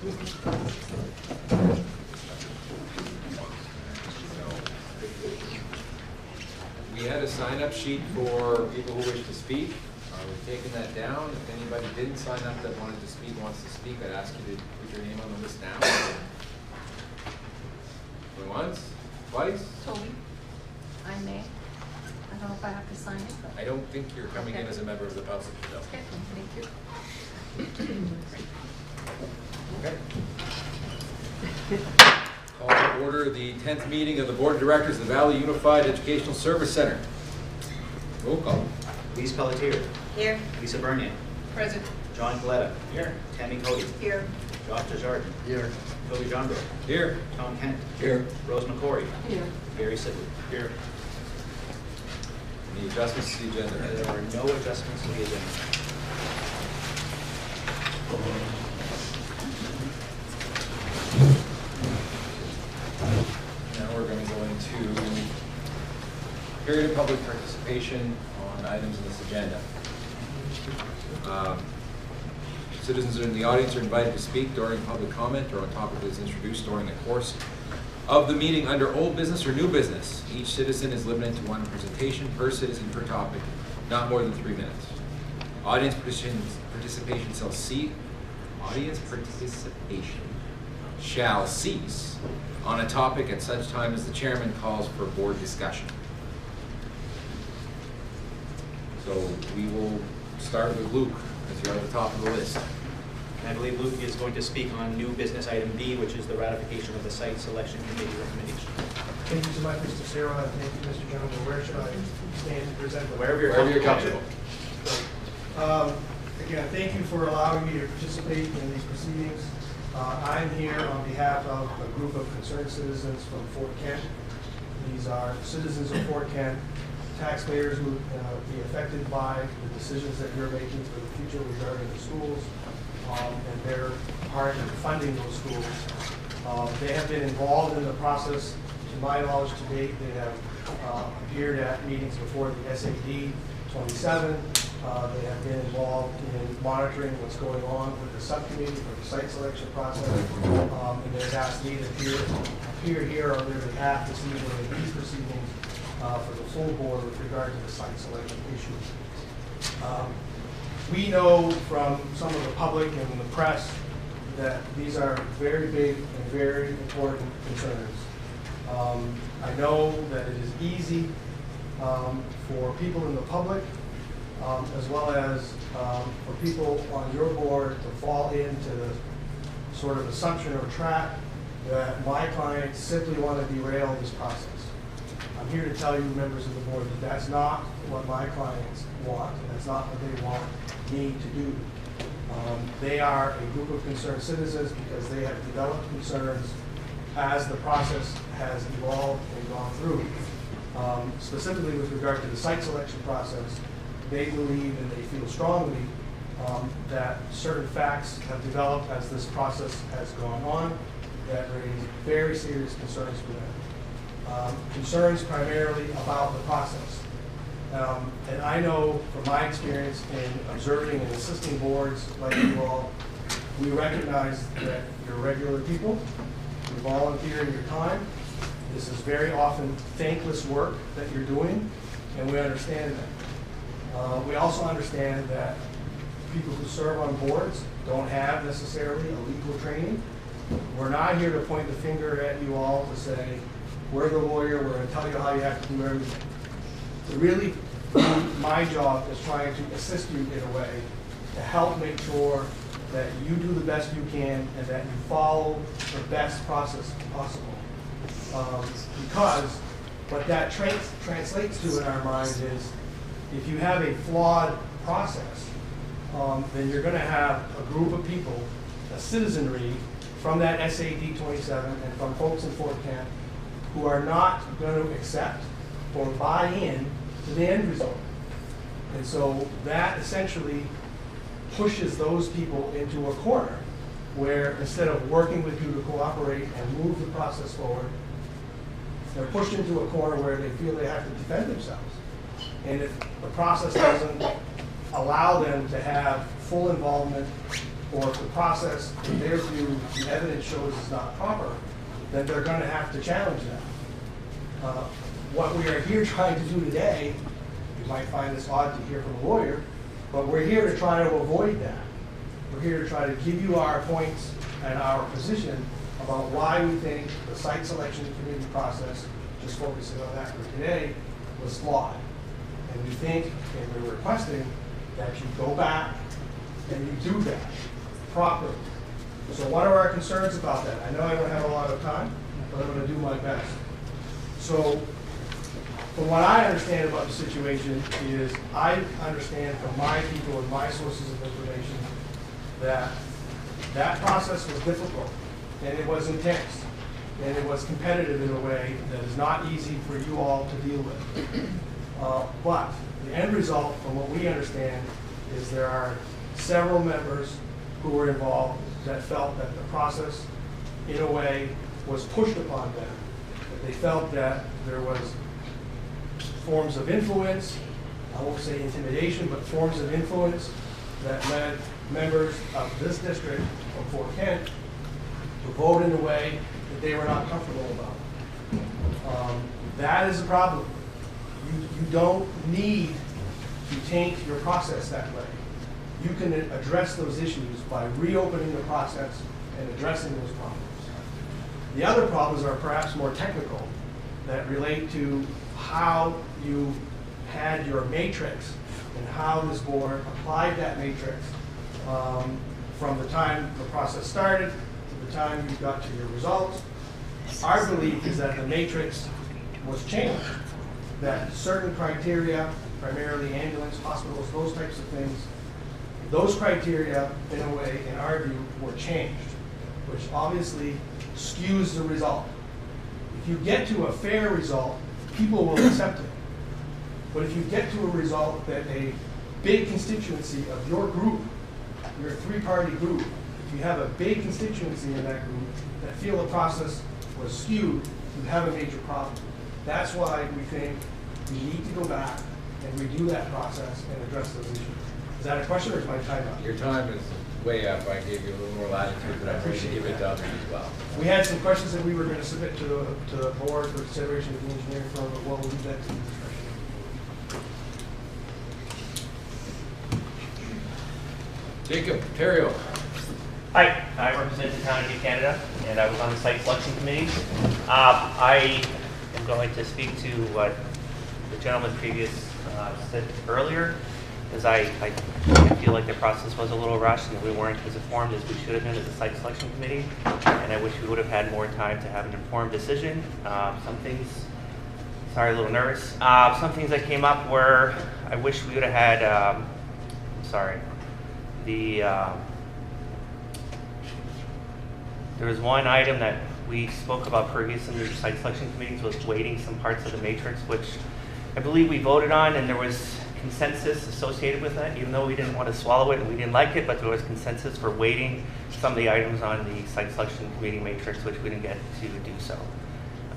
We had a sign-up sheet for people who wish to speak. We've taken that down. If anybody didn't sign up that wanted to speak, wants to speak, I'd ask you to put your name on the list now. Going once, twice? Toby, I may. I don't know if I have to sign it, but. I don't think you're coming in as a member of the public. No. Okay, thank you. Okay. Call to order the 10th meeting of the Board of Directors of the Valley Unified Educational Service Center. Roll call. Lise Pelletier. Here. Lisa Bernier. Present. John Coletta. Here. Tammy Cody. Here. Josh Desjardins. Here. Toby Jonbro. Here. Tom Kent. Here. Rose McCory. Here. Gary Sidley. Here. Any adjustments to the agenda? There are no adjustments to the agenda. Now we're going to go into period of public participation on items in this agenda. Citizens in the audience are invited to speak during public comment or on topic that is introduced during the course of the meeting under old business or new business. Each citizen is limited to one presentation per citizen per topic, not more than 3 minutes. Audience participation shall cease on a topic at such time as the chairman calls for board discussion. So we will start with Luke, as you're at the top of the list. And I believe Luke is going to speak on new business item B, which is the ratification of the site selection committee recommendation. Thank you so much, Mr. Sarah, and thank you, Mr. Jones. Where should I stand and present? Wherever you're comfortable. Again, thank you for allowing me to participate in these proceedings. I'm here on behalf of a group of concerned citizens from Fort Kent. These are citizens of Fort Kent, taxpayers who will be affected by the decisions that you're making for the future regarding the schools and their part in funding those schools. They have been involved in the process. To my knowledge to date, they have appeared at meetings before the SAD 27. They have been involved in monitoring what's going on with the subcommittee for the site selection process, and they've asked me to appear here on their behalf this evening in these proceedings for the full board with regard to the site selection issue. We know from some of the public and the press that these are very big and very important concerns. I know that it is easy for people in the public as well as for people on your board to fall into the sort of assumption or trap that my clients simply want to derail this process. I'm here to tell you, members of the board, that that's not what my clients want, and that's not what they want me to do. They are a group of concerned citizens because they have developed concerns as the process has evolved and gone through. Specifically with regard to the site selection process, they believe and they feel strongly that certain facts have developed as this process has gone on that raise very serious concerns for them. Concerns primarily about the process. And I know from my experience in observing and assisting boards like you all, we recognize that you're regular people, you volunteer your time. This is very often thankless work that you're doing, and we understand that. We also understand that people who serve on boards don't have necessarily a legal training. We're not here to point the finger at you all to say, we're the lawyer, we're going to tell you how you have to do everything. Really, my job is trying to assist you in a way to help make sure that you do the best you can and that you follow the best process possible. Because what that translates to in our minds is if you have a flawed process, then you're going to have a group of people, a citizenry from that SAD 27 and from folks in Fort Kent who are not going to accept or buy in to the end result. And so that essentially pushes those people into a corner where instead of working with you to cooperate and move the process forward, they're pushed into a corner where they feel they have to defend themselves. And if the process doesn't allow them to have full involvement or if the process, in their view, the evidence shows is not proper, then they're going to have to challenge that. What we are here trying to do today, you might find this odd to hear from a lawyer, but we're here to try to avoid that. We're here to try to give you our points and our position about why we think the site selection committee process, just focusing on that for today, was flawed. And we think, and we're requesting, that you go back and you do that properly. So what are our concerns about that? I know I don't have a lot of time, but I'm going to do my best. So from what I understand about the situation is, I understand from my people and my sources of information that that process was difficult, and it was intense, and it was competitive in a way that is not easy for you all to deal with. But the end result, from what we understand, is there are several members who were involved that felt that the process, in a way, was pushed upon them. That they felt that there was forms of influence, I won't say intimidation, but forms of influence that led members of this district from Fort Kent to vote in a way that they were not comfortable about. That is a problem. You don't need to taint your process that way. You can address those issues by reopening the process and addressing those problems. The other problems are perhaps more technical, that relate to how you had your matrix and how this board applied that matrix from the time the process started to the time you got to your results. Our belief is that the matrix was changed, that certain criteria, primarily ambulance, hospitals, those types of things, those criteria, in a way, in our view, were changed, which obviously skews the result. If you get to a fair result, people will accept it. But if you get to a result that a big constituency of your group, your three-party group, if you have a big constituency in that group that feel the process was skewed, you have a major problem. That's why we think we need to go back and redo that process and address those issues. Is that a question, or is my time up? Your time is way up. I gave you a little more latitude, but I appreciate you give it to others as well. We had some questions that we were going to submit to the board for consideration of the engineering firm, but we'll leave that to the discussion. Jacob Terrio. Hi, I represent the town of New Canada, and I was on the site selection committee. I am going to speak to what the gentleman previous said earlier, because I feel like the process was a little rushed and we weren't as informed as we should have been as a site selection committee, and I wish we would have had more time to have an informed decision. Some things, sorry, a little nervous. Some things that came up were, I wish we would have had, there was one item that we spoke about previously in the site selection committees, was weighting some parts of the matrix, which I believe we voted on, and there was consensus associated with that, even though we didn't want to swallow it and we didn't like it, but there was consensus for weighting some of the items on the site selection committee matrix, which we didn't get to do so.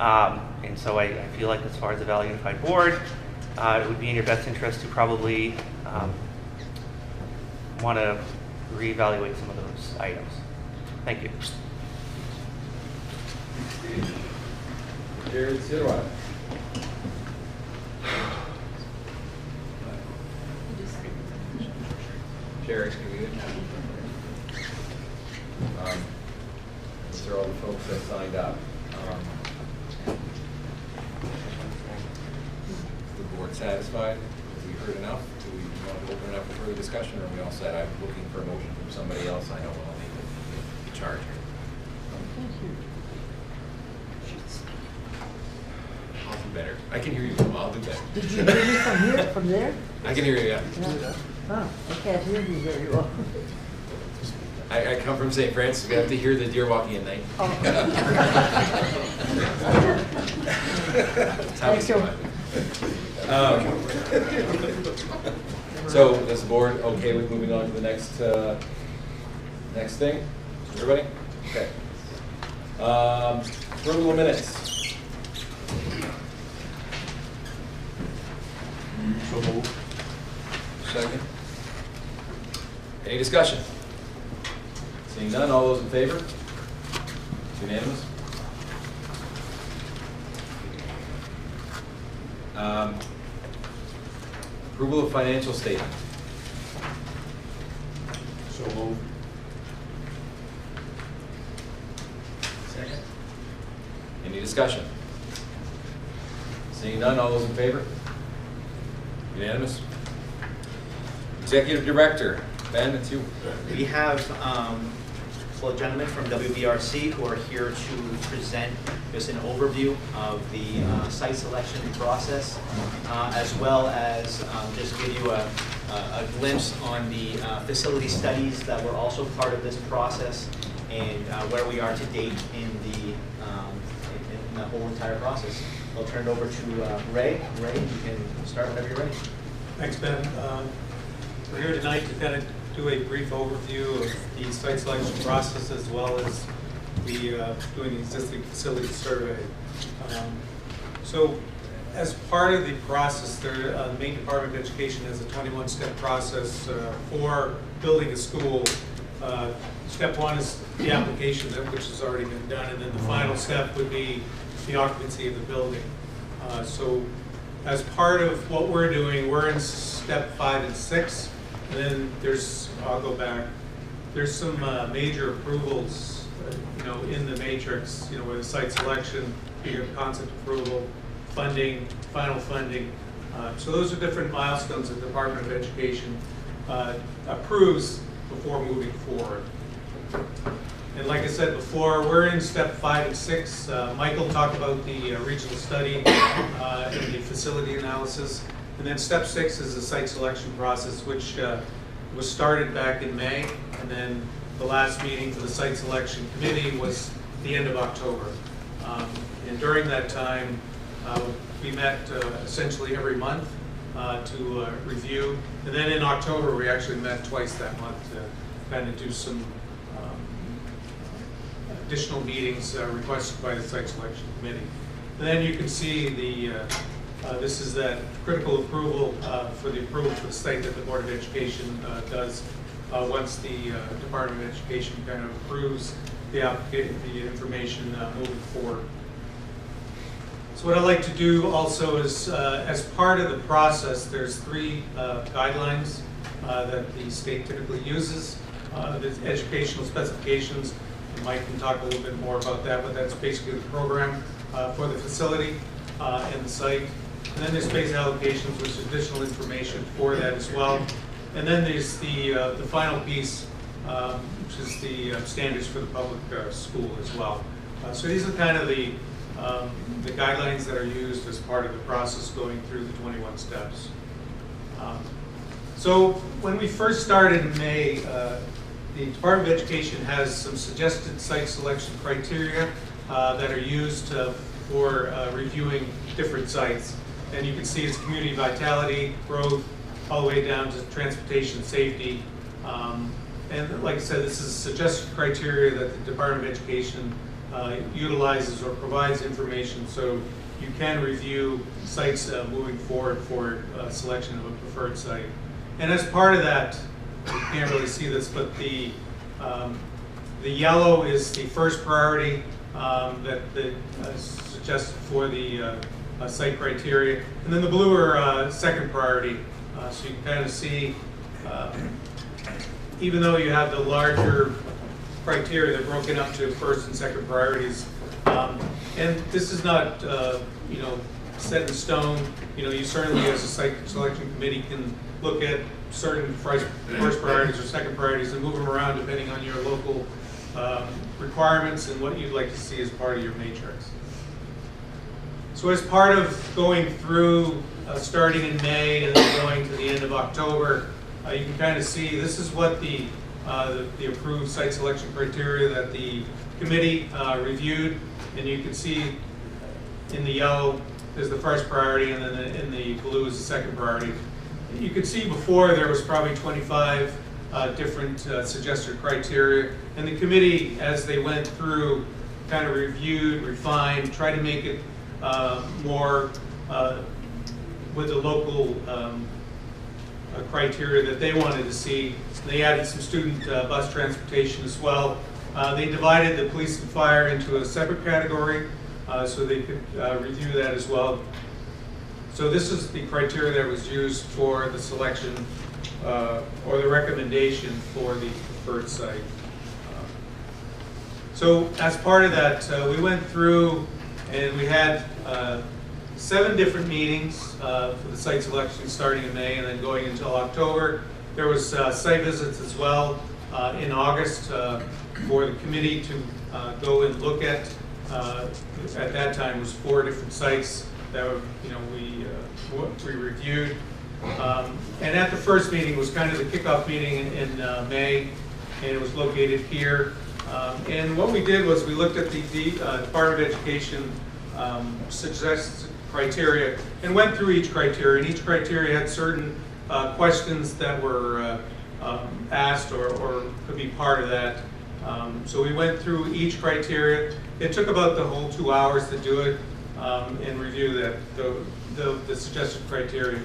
And so I feel like as far as the Valley Unified Board, it would be in your best interest to probably want to reevaluate some of those items. Thank you. Jared Sidwell. Jared, can we get these are all the folks that signed up. Is the board satisfied? Have we heard enough? Do we want to open it up for further discussion, or are we all set? I'm looking for a motion from somebody else. I know I'll need to charge here. I'll do better. I can hear you. I'll do better. Did you hear me from here, from there? I can hear you, yeah. No. Oh, I can't hear you very well. I come from St. Francis. We have to hear the deer walking at night. Oh. That's how we do it. So, is the board okay with moving on to the next thing? Everybody? Okay. Approval of minutes. So moved. Second. Any discussion? Seeing none, all those in favor? It's unanimous. Approval of financial statement. So moved. Second. Any discussion? Seeing none, all those in favor? Unanimous. Executive Director, Ben, it's you. We have a gentleman from WBRC who are here to present just an overview of the site selection process, as well as just give you a glimpse on the facility studies that were also part of this process, and where we are to date in the whole entire process. I'll turn it over to Ray. Ray, you can start whenever you're ready. Thanks, Ben. We're here tonight to kind of do a brief overview of the site selection process, as well as the doing the existing facility survey. So as part of the process, the Maine Department of Education has a 21-step process for building a school. Step one is the application, which has already been done, and then the final step would be the occupancy of the building. So as part of what we're doing, we're in step 5 and 6, and then I'll go back. There's some major approvals, in the matrix, where the site selection, you have concept approval, funding, final funding. So those are different milestones that the Department of Education approves before moving forward. And like I said before, we're in step 5 and 6. Michael talked about the regional study and the facility analysis. And then step 6 is the site selection process, which was started back in May. And then the last meeting for the site selection committee was the end of October. And during that time, we met essentially every month to review. And then in October, we actually met twice that month to kind of do some additional meetings requested by the site selection committee. And then you can see this is that critical approval for the site that the Board of Education does once the Department of Education kind of approves the information moving forward. So what I'd like to do also is, as part of the process, there's 3 guidelines that the state typically uses. The educational specifications, and Mike can talk a little bit more about that, but that's basically the program for the facility and the site. And then there's space allocations, which is additional information for that as well. And then there's the final piece, which is the standards for the public school as well. So these are kind of the guidelines that are used as part of the process going through the 21 steps. So when we first started in May, the Department of Education has some suggested site selection criteria that are used for reviewing different sites. And you can see it's community vitality, growth, all the way down to transportation safety. And like I said, this is suggested criteria that the Department of Education utilizes or provides information so you can review sites moving forward for selection of a preferred site. And as part of that, you can't really see this, but the yellow is the first priority that suggested for the site criteria, and then the blue are second priority. So you can kind of see, even though you have the larger criteria, they're broken up to first and second priorities. And this is not, set in stone. You certainly, as a site selection committee, can look at certain first priorities or second priorities and move them around depending on your local requirements and what you'd like to see as part of your matrix. So as part of going through, starting in May and then going to the end of October, you can kind of see this is what the approved site selection criteria that the committee reviewed, and you can see in the yellow is the first priority, and then in the blue is the second priority. You could see before there was probably 25 different suggested criteria, and the committee, as they went through, kind of reviewed, refined, tried to make it more with the local criteria that they wanted to see. They added some student bus transportation as well. They divided the police and fire into a separate category so they could review that as well. So this is the criteria that was used for the selection or the recommendation for the preferred site. So as part of that, we went through and we had 7 different meetings for the site selection starting in May and then going until October. There was site visits as well in August for the committee to go and look at. At that time, it was 4 different sites that were, we reviewed. And at the first meeting was kind of the kickoff meeting in May, and it was located here. And what we did was we looked at the Department of Education suggested criteria and went through each criteria, and each criteria had certain questions that were asked or could be part of that. So we went through each criteria. It took about the whole 2 hours to do it and review that the suggested criteria.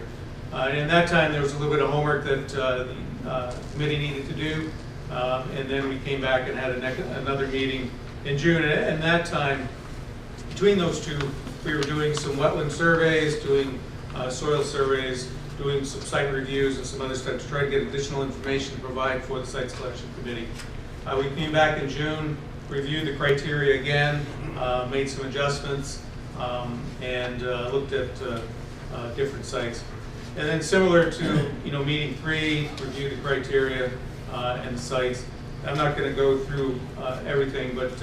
And in that time, there was a little bit of homework that the committee needed to do, and then we came back and had another meeting in June. And that time, between those two, we were doing some wetland surveys, doing soil surveys, doing some site reviews and some other stuff to try to get additional information to provide for the site selection committee. We came back in June, reviewed the criteria again, made some adjustments, and looked at different sites. And then similar to meeting 3, reviewed the criteria and the sites. I'm not going to go through everything, but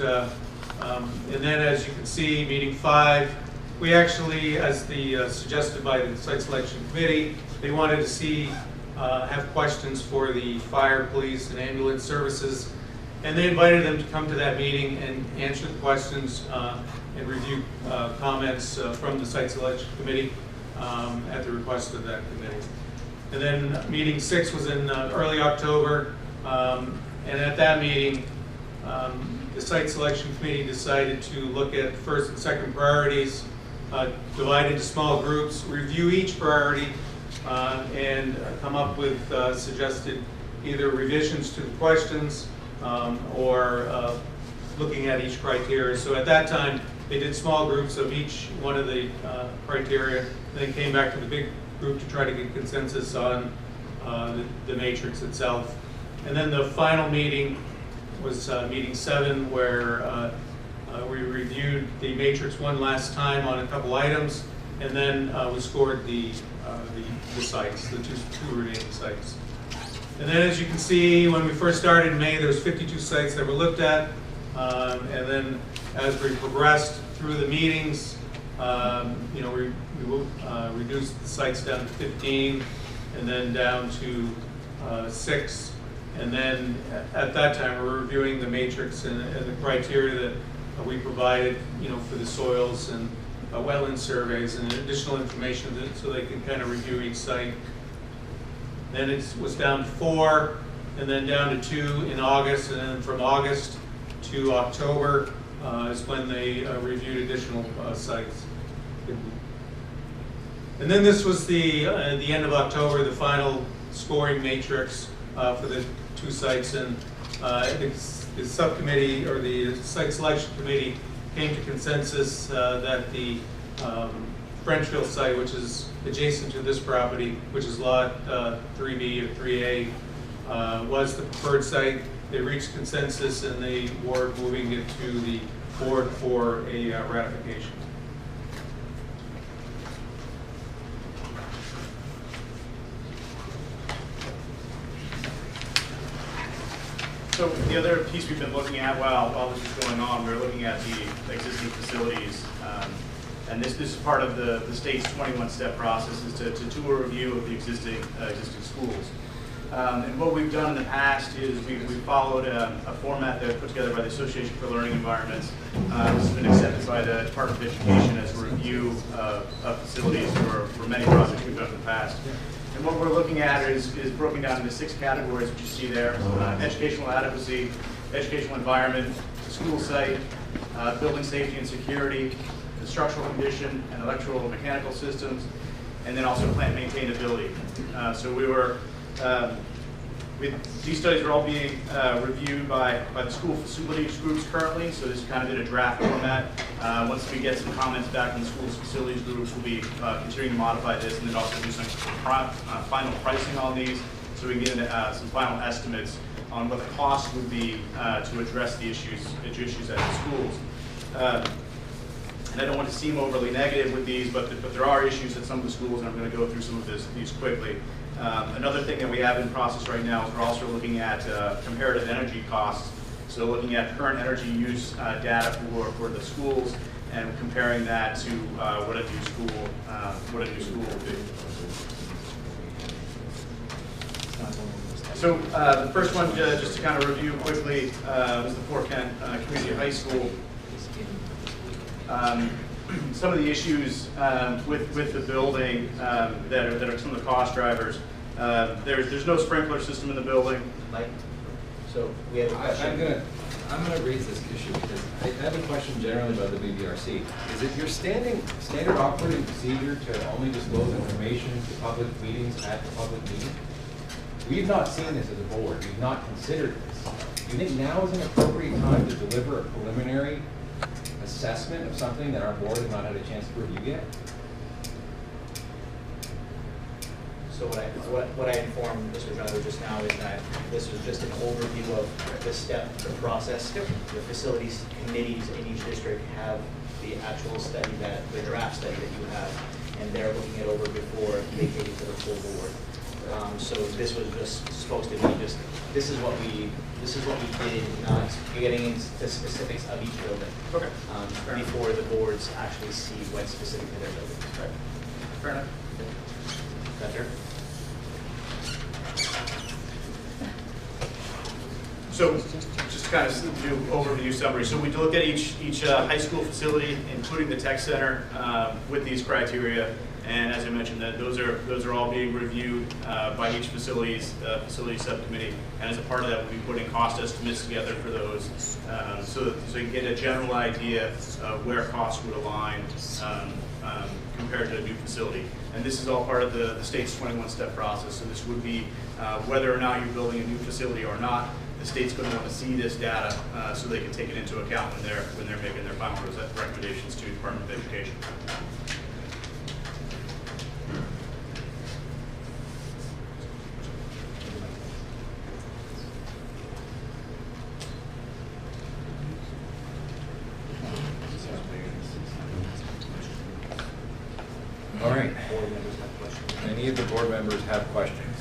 and then as you can see, meeting 5, we actually, as suggested by the site selection committee, they wanted to see have questions for the fire, police, and ambulance services. And they invited them to come to that meeting and answer the questions and review comments from the site selection committee at the request of that committee. And then meeting 6 was in early October, and at that meeting, the site selection committee decided to look at first and second priorities, divide into small groups, review each priority, and come up with suggested either revisions to the questions or looking at each criteria. So at that time, they did small groups of each one of the criteria, and then came back to the big group to try to get consensus on the matrix itself. And then the final meeting was meeting 7, where we reviewed the matrix one last time on a couple items, and then we scored the sites, the two remaining sites. And then, as you can see, when we first started in May, there was 52 sites that were looked at. And then, as we progressed through the meetings, we reduced the sites down to 15, and then down to 6. And then, at that time, we were reviewing the matrix and the criteria that we provided, for the soils and wetland surveys and additional information so they could kind of review each site. Then it was down to 4, and then down to 2 in August, and then from August to October is when they reviewed additional sites. And then this was the end of October, the final scoring matrix for the 2 sites, and the subcommittee or the site selection committee came to consensus that the Frenchville site, which is adjacent to this property, which is lot 3B or 3A, was the preferred site. They reached consensus and they were moving it to the board for a ratification. So the other piece we've been looking at while this is going on, we're looking at the existing facilities. And this is part of the state's 21-step process, is to do a review of the existing schools. And what we've done in the past is we've followed a format that was put together by the Association for Learning Environments. This has been accepted by the Department of Education as a review of facilities for many projects we've done in the past. And what we're looking at is broken down into 6 categories, which you see there: educational adequacy, educational environment, school site, building safety and security, the structural condition and electrical and mechanical systems, and then also plant maintainability. So we were, these studies are all being reviewed by the school facilities groups currently, so this is kind of in a draft format. Once we get some comments back from the school's facilities groups, we'll be continuing to modify this and then also do some final pricing on these so we can get into some final estimates on what the cost would be to address the issues at the schools. And I don't want to seem overly negative with these, but there are issues at some of the schools, and I'm going to go through some of these quickly. Another thing that we have in process right now is we're also looking at comparative energy costs. So looking at current energy use data for the schools and comparing that to what a new school would be. So the first one, just to kind of review quickly, is the Fort Kent Community High School. Some of the issues with the building that are some of the cost drivers. There's no sprinkler system in the building. Mike, so we have a question. I'm gonna raise this issue because I have a question generally about the BBRC. Is it your standard operating procedure to only disclose information to public meetings at the public meeting? We've not seen this as a board. We've not considered this. Do you think now is an appropriate time to deliver a preliminary assessment of something that our board has not had a chance to review yet? So what I informed Mr. Jones just now is that this was just an overview of the process. The facilities committees in each district have the actual study, the draft study that you have, and they're looking it over before vacating to the full board. So this was just supposed to be just, this is what we did, not getting into the specifics of each building. Okay. Before the boards actually see what's specific to their building. Right. Fair enough. Better? So just kind of do overview summary. So we look at each high school facility, including the tech center, with these criteria. And as I mentioned, that those are all being reviewed by each facility subcommittee. And as a part of that, we'll be putting cost estimates together for those, so you can get a general idea of where costs would align compared to a new facility. And this is all part of the state's 21-step process. So this would be whether or not you're building a new facility or not. The state's going to want to see this data so they can take it into account when they're making their final recommendations to the Department of Education. All right. Board members have questions. Any of the board members have questions?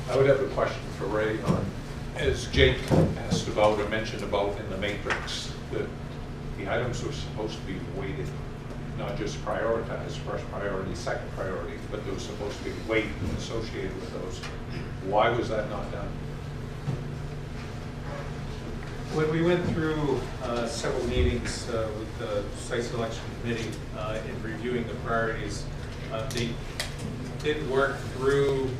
I would have a question for Ray on, as Jake asked about or mentioned about in the matrix, that the items were supposed to be weighted, not just prioritized, first priority, second priority, but there was supposed to be weight associated with those. Why was that not done? When we went through several meetings with the site selection committee in reviewing the priorities, they did work through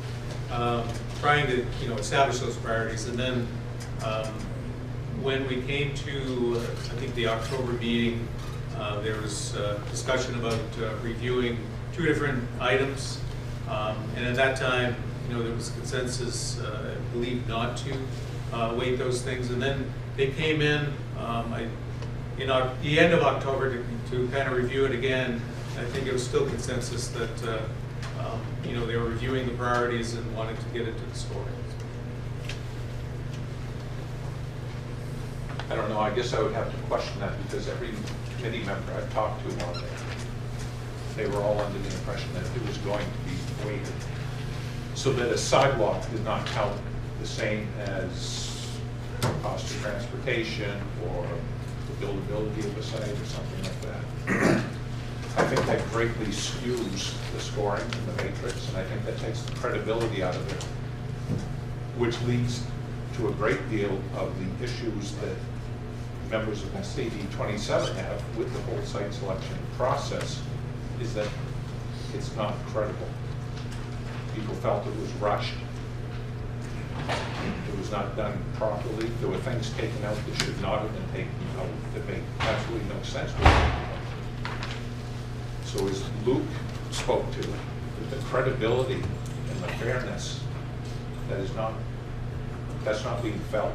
trying to establish those priorities, and then when we came to I think the October meeting, there was discussion about reviewing two different items, and at that time there was consensus, I believe, not to weight those things, and then they came in the end of October to kind of review it again. I think it was still consensus that they were reviewing the priorities and wanted to get it to the score. I don't know, I guess I would have to question that because every committee member I've talked to on there, they were all under the impression that it was going to be weighted. So that a sidewalk did not count the same as cost of transportation or the buildability of a site or something like that. I think that greatly skews the scoring in the matrix, and I think that takes the credibility out of it, which leads to a great deal of the issues that members of SAD 27 have with the whole site selection process, is that it's not credible. People felt it was rushed. It was not done properly. There were things taken out that should not have been taken out that make absolutely no sense. So is Luke spoke to, the credibility and the fairness that's not being felt.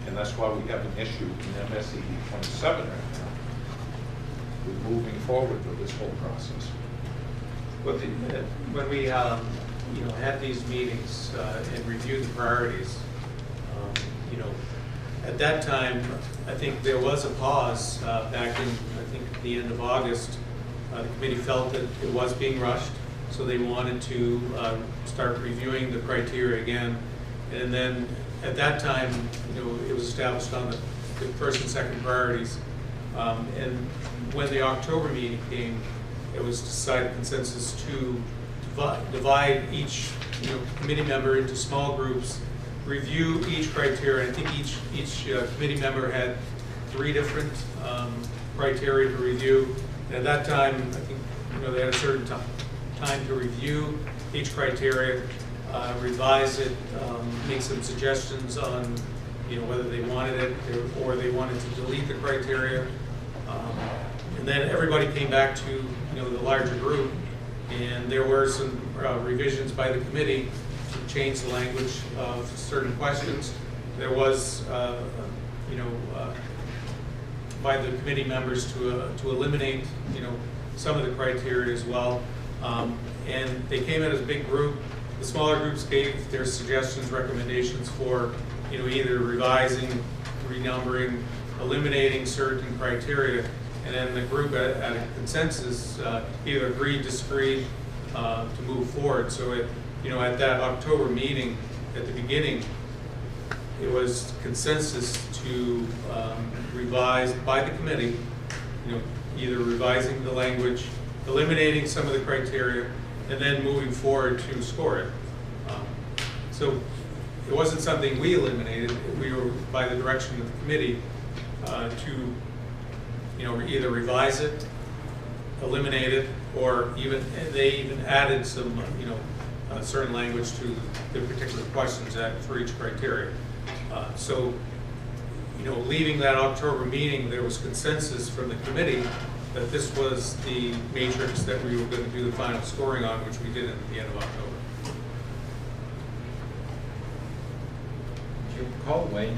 And that's why we have an issue in MSED 27 right now with moving forward with this whole process. Well, when we had these meetings and reviewed the priorities, at that time, I think there was a pause back in, I think, the end of August. The committee felt that it was being rushed, so they wanted to start reviewing the criteria again. And then at that time, it was established on the first and second priorities. And when the October meeting came, it was decided consensus to divide each committee member into small groups, review each criteria. I think each committee member had 3 different criteria to review. And at that time, I think they had a certain time to review each criteria, revise it, make some suggestions on whether they wanted it or they wanted to delete the criteria. And then everybody came back to the larger group, and there were some revisions by the committee to change the language of certain questions. There was, by the committee members to eliminate, some of the criteria as well. And they came in as a big group. The smaller groups gave their suggestions, recommendations for, either revising, renumbering, eliminating certain criteria. And then the group at a consensus either agreed, disagreed to move forward. So at that October meeting at the beginning, it was consensus to revise by the committee, either revising the language, eliminating some of the criteria, and then moving forward to score it. So it wasn't something we eliminated. We were, by the direction of the committee, to either revise it, eliminate it, or they even added some certain language to the particular questions for each criteria. So leaving that October meeting, there was consensus from the committee that this was the matrix that we were going to do the final scoring on, which we did at the end of October. Do you recall when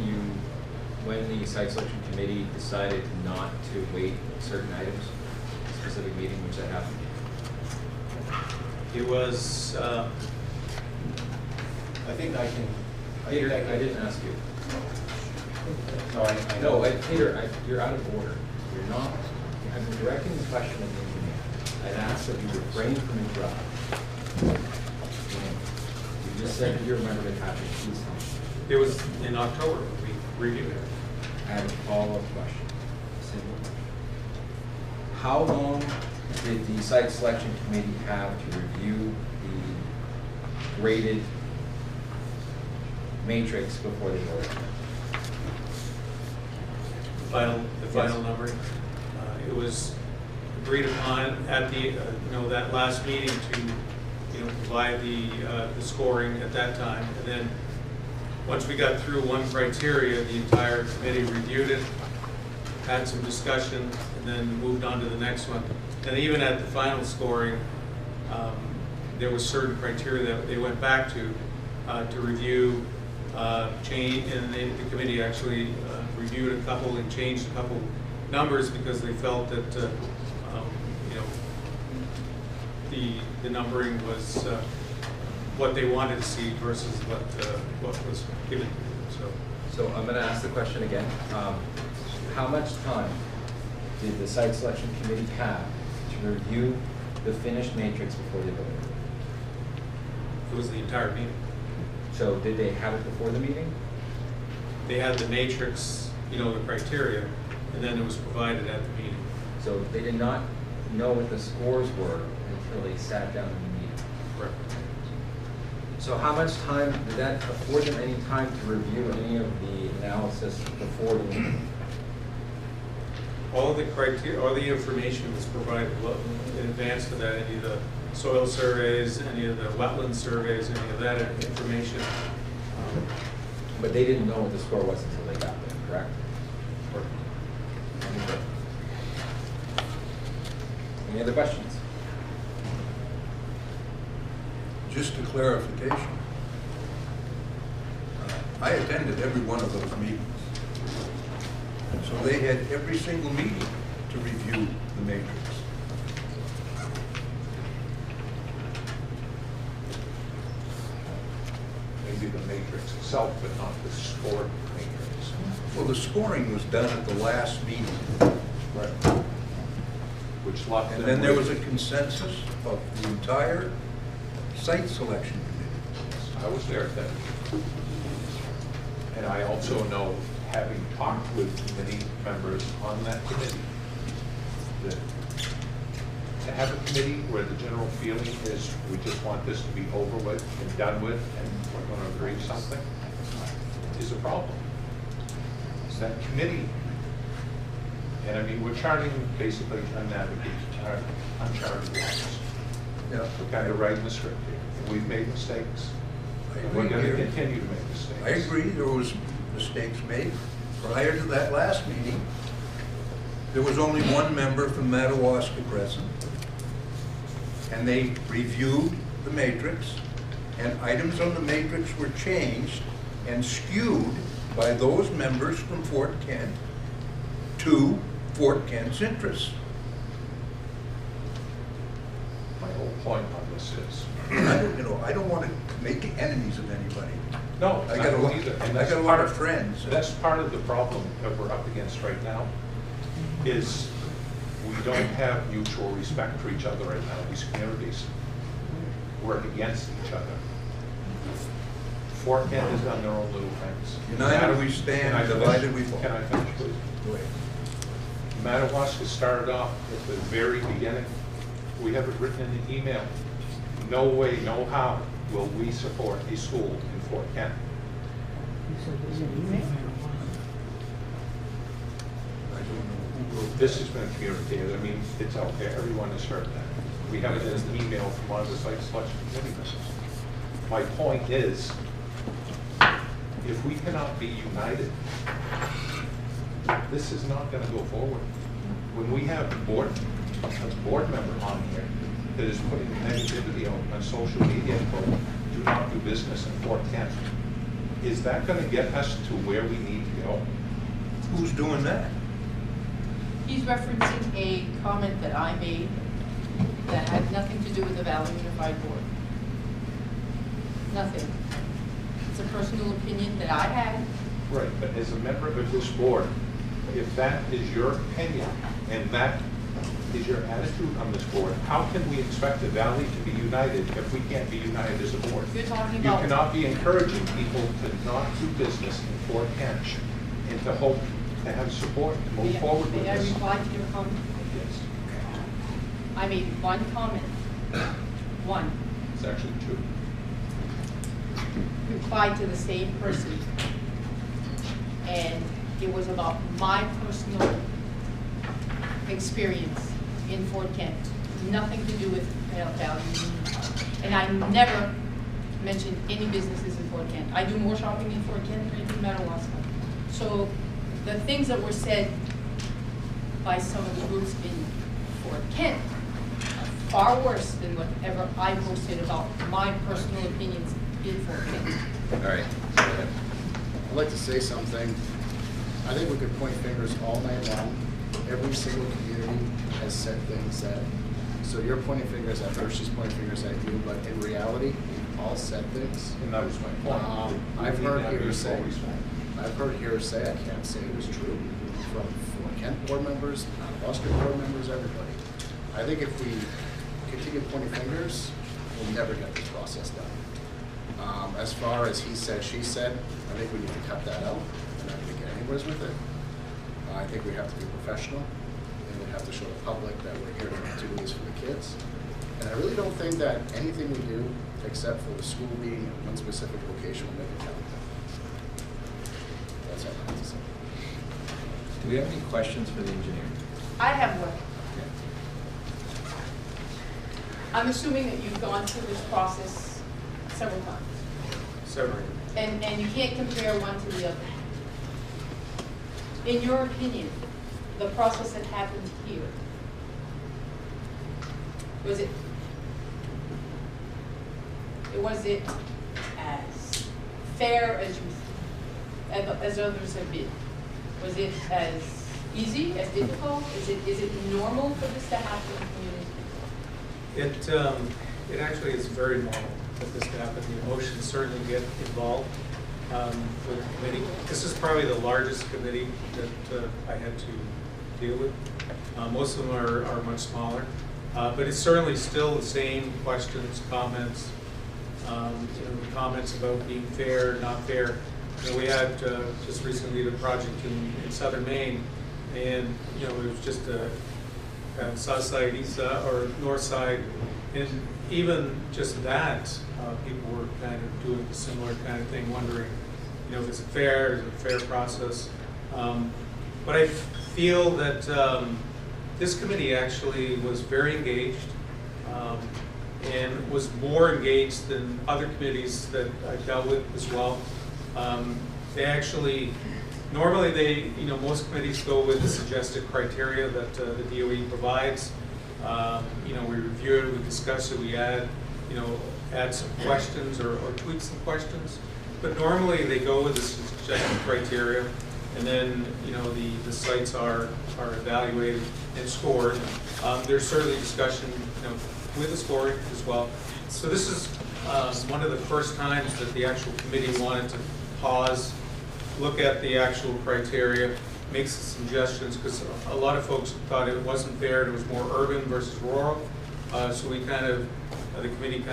the site selection committee decided not to weight certain items, a specific meeting which that happened? It was, I think I can. Peter, I didn't ask you. No, I No, know. Peter, you're out of order. You're not. I'm directing the question of the engineer. I'd ask that you refrain from interrupting. You just said that you remember it happening. Please tell me. it was in October, we reviewed it. I have a follow-up question. Simple. How long did the site selection committee have to review the graded matrix before they voted? The final number. It was agreed upon at the that last meeting to provide the scoring at that time, and then once we got through one criteria, the entire committee reviewed it, had some discussion, and then moved on to the next one. And even at the final scoring, there was certain criteria that they went back to review, change, and the committee actually reviewed a couple and changed a couple numbers because they felt that the numbering was what they wanted to see versus what was given to them. So I'm going to ask the question again. How much time did the site selection committee have to review the finished matrix before they voted? It was the entire meeting. So did they have it before the meeting? They had the matrix, the criteria, and then it was provided at the meeting. So they did not know what the scores were until they sat down in the meeting. Correct. So how much time, did that afford them any time to review any of the analysis before the meeting? All the criteria, all the information was provided in advance of that, any of the soil surveys, any of the wetland surveys, any of that information. But they didn't know what the score was until they got there, correct? Any other questions? Just a clarification. I attended every one of those meetings. So they had every single meeting to review the matrix. Maybe the matrix itself, but not the scored matrix. Well, the scoring was done at the last meeting. Right. Which left And them then there was with- a consensus of the entire site selection committee. I was there then. And I also know, having talked with many members on that committee, that to have a committee where the general feeling is we just want this to be over with and done with and we're going to agree to something is a problem. It's that committee. And I mean, we're charting basically uncharted waters. Yeah. We're kind of writing the script here. And we've made mistakes. I And we're agree, going to Gary. continue to make mistakes. I agree, there was mistakes made. Prior to that last meeting, there was only one member from Madawaska present. And they reviewed the matrix, and items on the matrix were changed and skewed by those members from Fort Kent to Fort Kent's interests. My whole point on this is, I don't want to make enemies of anybody. no, I I got a don't lot, either. And I that's got a part lot of of, friends. that's part of the problem that we're up against right now, is we don't have mutual respect for each other right now, these communities. We're against each other. Fort Kent has done their own little things. United we stand, Can I finish? divided we fall. Can I finish, please? Go ahead. Madawaska started off at the very beginning. We have it written in the email. No way, no how will we support a school in Fort Kent. You said there's an email? I don't know who wrote This has been communicated, I mean, it's out there, everyone has heard that. We have it as an email from one of the site selection committee members. My point is, if we cannot be united, this is not gonna go forward. When we have a board member on here that is putting negativity on social media, for do not do business in Fort Kent, is that gonna get us to where we need to go? Who's doing that? He's referencing a comment that I made that had nothing to do with the Valley Unified Board. Nothing. It's a personal opinion that I had. Right, but as a member of this board, if that is your opinion and that is your attitude on this board, how can we expect the Valley to be united if we can't be united as a board? You're talking You about. cannot be encouraging people to not do business in Fort Kent and to hope to have support to move forward with May I this. reply to your comment? Yes, I made one comment. One. it's actually two. Replied to the same person. And it was about my personal experience in Fort Kent. Nothing to do with Valley Unified. And I never mentioned any businesses in Fort Kent. I do more shopping in Fort Kent than in Madawaska. So the things that were said by some of the groups in Fort Kent are far worse than whatever I posted about my personal opinions in Fort Kent. All right. Go ahead. I'd like to say something. I think we could point fingers all night long. Every single community has said things that, so you're pointing fingers at her, she's pointing fingers at you, but in reality, we've all said things. And that was my point. I've We heard need to have hearsay. mutual respect. I've heard hearsay, I can't say it was true, from Fort Kent board members, Oscar board members, everybody. I think if we continue pointing fingers, we'll never get this process done. As far as he said, she said, I think we need to cut that out. We're not gonna get anywhere with it. I think we have to be professional, and we have to show the public that we're here to do this for the kids. And I really don't think that anything we do, except for the school being in one specific location, will make it count. That's all I have to say. Do we have any questions for the engineer? I have one. Okay. I'm assuming that you've gone through this process several times. Several. And you can't compare one to the other. In your opinion, the process that happened here, was it Was it as fair as others have been? Was it as easy, as difficult? Is it normal for this to happen in the community? It actually is very normal that this happens. The emotions certainly get involved with the committee. This is probably the largest committee that I had to deal with. Most of them are much smaller, but it's certainly still the same questions, comments, comments about being fair, not fair. We had just recently the project in southern Maine, and it was just a south side, east side, or north side, and even just that, people were kind of doing a similar kind of thing, wondering, is it fair? Is it a fair process? But I feel that this committee actually was very engaged and was more engaged than other committees that I've dealt with as well. They actually, normally most committees go with the suggested criteria that the DOE provides. We review it, we discuss it, we add some questions or tweak some questions. But normally they go with the suggested criteria, and then the sites are evaluated and scored. There's certainly discussion with the scoring as well. So this is one of the first times that the actual committee wanted to pause, look at the actual criteria, make some suggestions, because a lot of folks thought it wasn't fair, it was more urban versus rural. So we the committee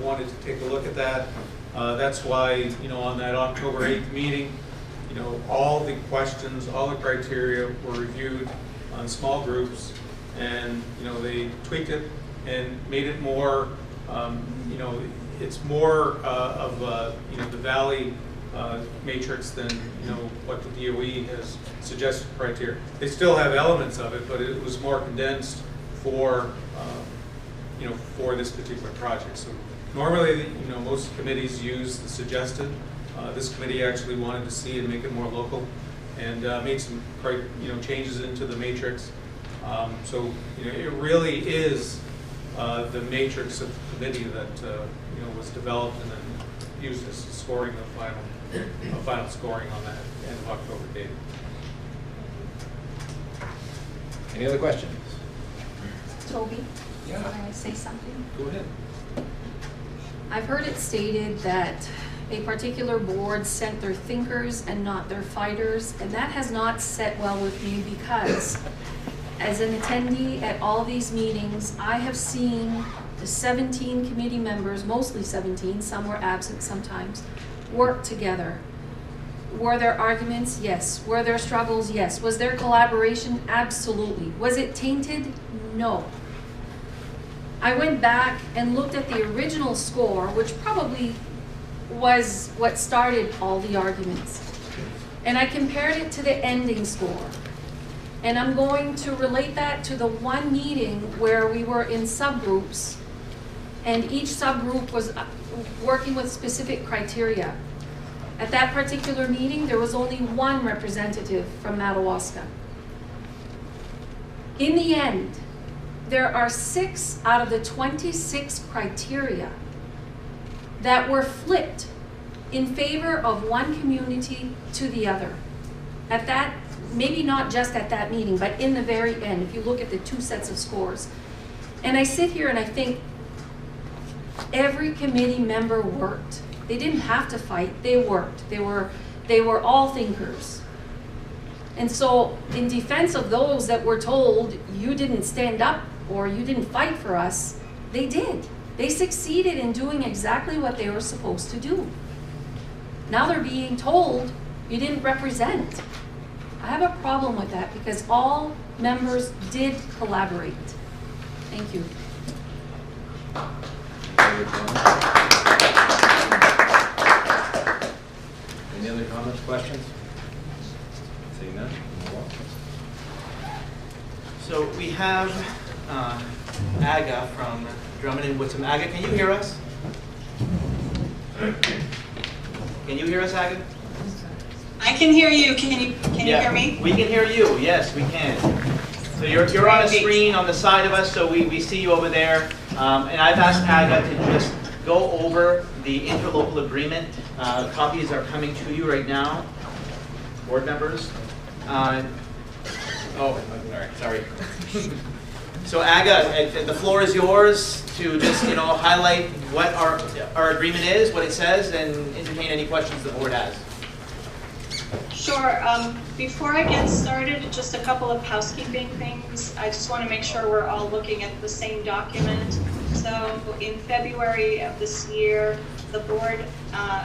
wanted to take a look at that. That's why, on that October 8th meeting, all the questions, all the criteria were reviewed on small groups, and, they tweaked it and made it more, it's more of, the Valley matrix than, what the DOE has suggested criteria. They still have elements of it, but it was more condensed for, for this particular project. So normally, most committees use the suggested. This committee actually wanted to see and make it more local, and made some, changes into the matrix. So, it really is the matrix of the committee that, was developed and then used as scoring the final scoring on that end of October date. Any other questions? Toby? Yeah. Can I say something? Go ahead. I've heard it stated that a particular board sent their thinkers and not their fighters, and that has not set well with me, because as an attendee at all these meetings, I have seen the 17 committee members, mostly 17, some were absent sometimes, work together. Were there arguments? Yes. Were there struggles? Yes. Was there collaboration? Absolutely. Was it tainted? No. I went back and looked at the original score, which probably was what started all the arguments. And I compared it to the ending score. And I'm going to relate that to the one meeting where we were in subgroups, and each subgroup was working with specific criteria. At that particular meeting, there was only one representative from Madawaska. In the end, there are 6 out of the 26 criteria that were flipped in favor of one community to the other. At that, maybe not just at that meeting, but in the very end, if you look at the 2 sets of scores. And I sit here and I think every committee member worked. They didn't have to fight, they worked. They were all thinkers. And so in defense of those that were told, you didn't stand up or you didn't fight for us, they did. They succeeded in doing exactly what they were supposed to do. Now they're being told, you didn't represent. I have a problem with that, because all members did collaborate. Thank you. Any other comments, questions? Seeing none, move on. So we have Aga from Drummond and Whitsom. Aga, can you hear us? Can you hear us, Aga? I can hear you. Can you hear me? We can hear you. Yes, we can. So you're on a screen on the side of us, so we see you over there. And I've asked Aga to just go over the interlocal agreement. Copies are coming to you right now, board members. Oh, all right, sorry. So Aga, the floor is yours to just, highlight what our agreement is, what it says, and entertain any questions the board has. Sure. Before I get started, just a couple of housekeeping things. I just want to make sure we're all looking at the same document. So in February of this year, the board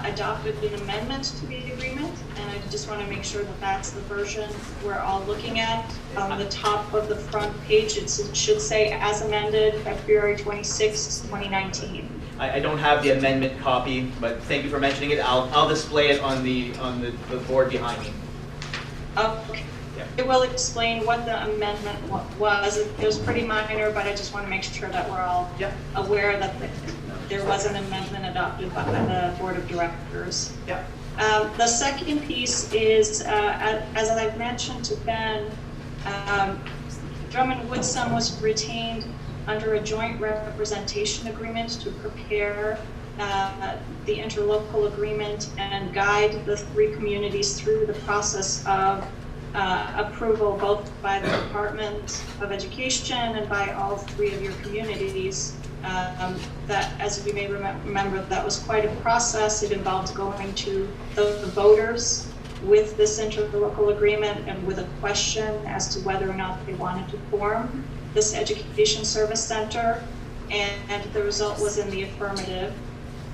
adopted an amendment to the agreement, and I just want to make sure that that's the version we're all looking at. On the top of the front page, it should say as amended February 26, 2019. I don't have the amendment copy, but thank you for mentioning it. I'll display it on the board behind me. Okay. Yeah. It will explain what the amendment was. It was pretty minor, but I just want to make sure that we're all aware that there was an amendment adopted by the board of directors. Yeah. The second piece is, as I've mentioned to Ben, Drummond Woodsum was retained under a joint representation agreement to prepare the interlocal agreement and guide the three communities through the process of approval both by the Department of Education and by all three of your communities. That, as we may remember, that was quite a process. It involved going to the voters with this interlocal agreement and with a question as to whether or not they wanted to form this education service center, and the result was in the affirmative.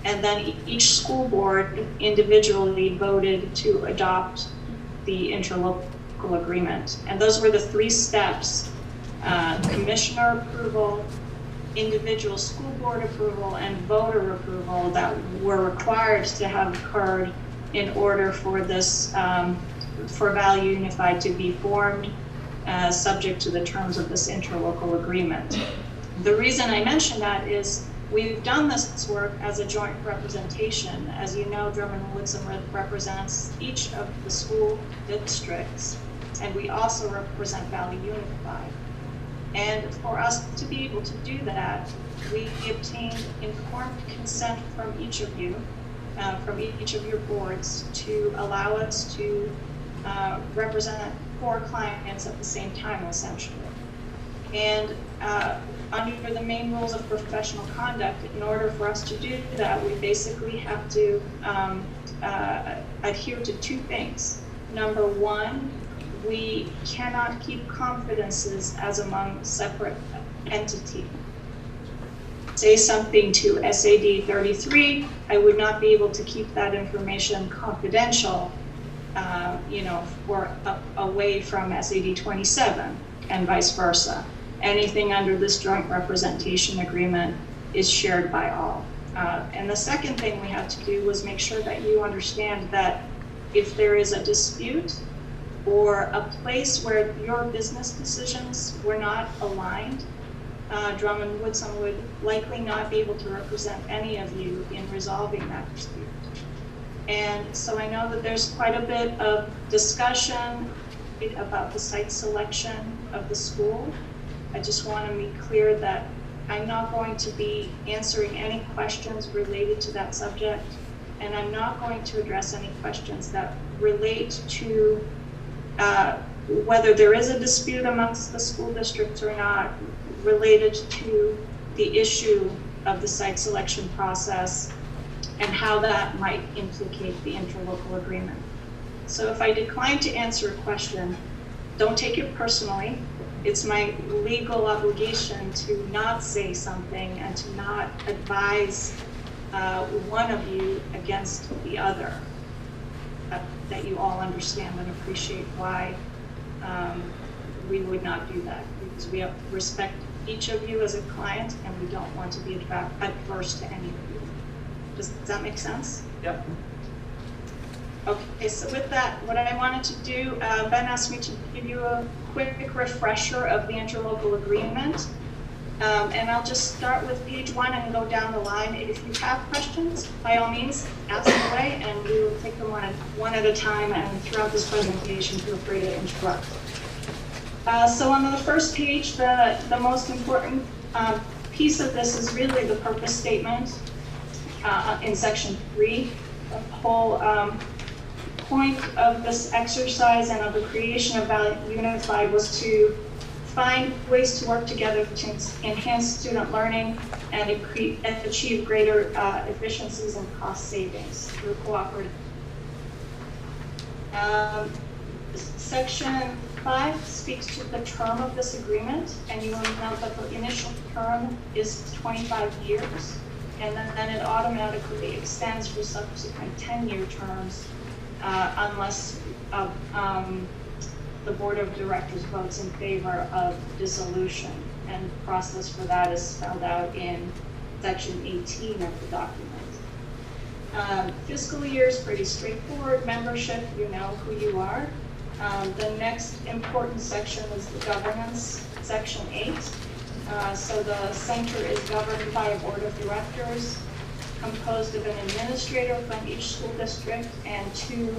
And then each school board individually voted to adopt the interlocal agreement. And those were the three steps: commissioner approval, individual school board approval, and voter approval that were required to have occurred in order for this, for Valley Unified to be formed, subject to the terms of this interlocal agreement. The reason I mention that is we've done this work as a joint representation. As you know, Drummond Woodsum represents each of the school districts, and we also represent Valley Unified. And for us to be able to do that, we obtained informed consent from each of you, from each of your boards, to allow us to represent 4 clients at the same time, essentially. And under the main rules of professional conduct, in order for us to do that, we basically have to adhere to 2 things. Number 1, we cannot keep confidences as among separate entities. Say something to SAD 33, I would not be able to keep that information confidential, away from SAD 27, and vice versa. Anything under this joint representation agreement is shared by all. And the second thing we had to do was make sure that you understand that if there is a dispute or a place where your business decisions were not aligned, Drummond Woodsum would likely not be able to represent any of you in resolving that dispute. And so I know that there's quite a bit of discussion about the site selection of the school. I just want to make clear that I'm not going to be answering any questions related to that subject, and I'm not going to address any questions that relate to whether there is a dispute amongst the school districts or not, related to the issue of the site selection process and how that might implicate the interlocal agreement. So if I decline to answer a question, don't take it personally. It's my legal obligation to not say something and to not advise one of you against the other. That you all understand and appreciate why we would not do that, because we have to respect each of you as a client, and we don't want to be adverse to any of you. Does that make sense? Yep. Okay, so with that, what I wanted to do, Ben asked me to give you a quick refresher of the interlocal agreement. And I'll just start with page 1 and go down the line. If you have questions, by all means, ask away, and we will take them one at a time, and throughout this presentation, feel free to interrupt. So on the first page, the most important piece of this is really the purpose statement. in section 3. The whole point of this exercise and of the creation of Valley Unified was to find ways to work together to enhance student learning and achieve greater efficiencies and cost savings through cooperative. Section 5 speaks to the term of this agreement, and you will note that the initial term is 25 years, and then it automatically extends for subsequent 10-year terms unless the board of directors votes in favor of dissolution, and the process for that is spelled out in section 18 of the document. Fiscal year is pretty straightforward. Membership, you know who you are. The next important section is the governance, section 8. So the center is governed by a board of directors composed of an administrator from each school district and 2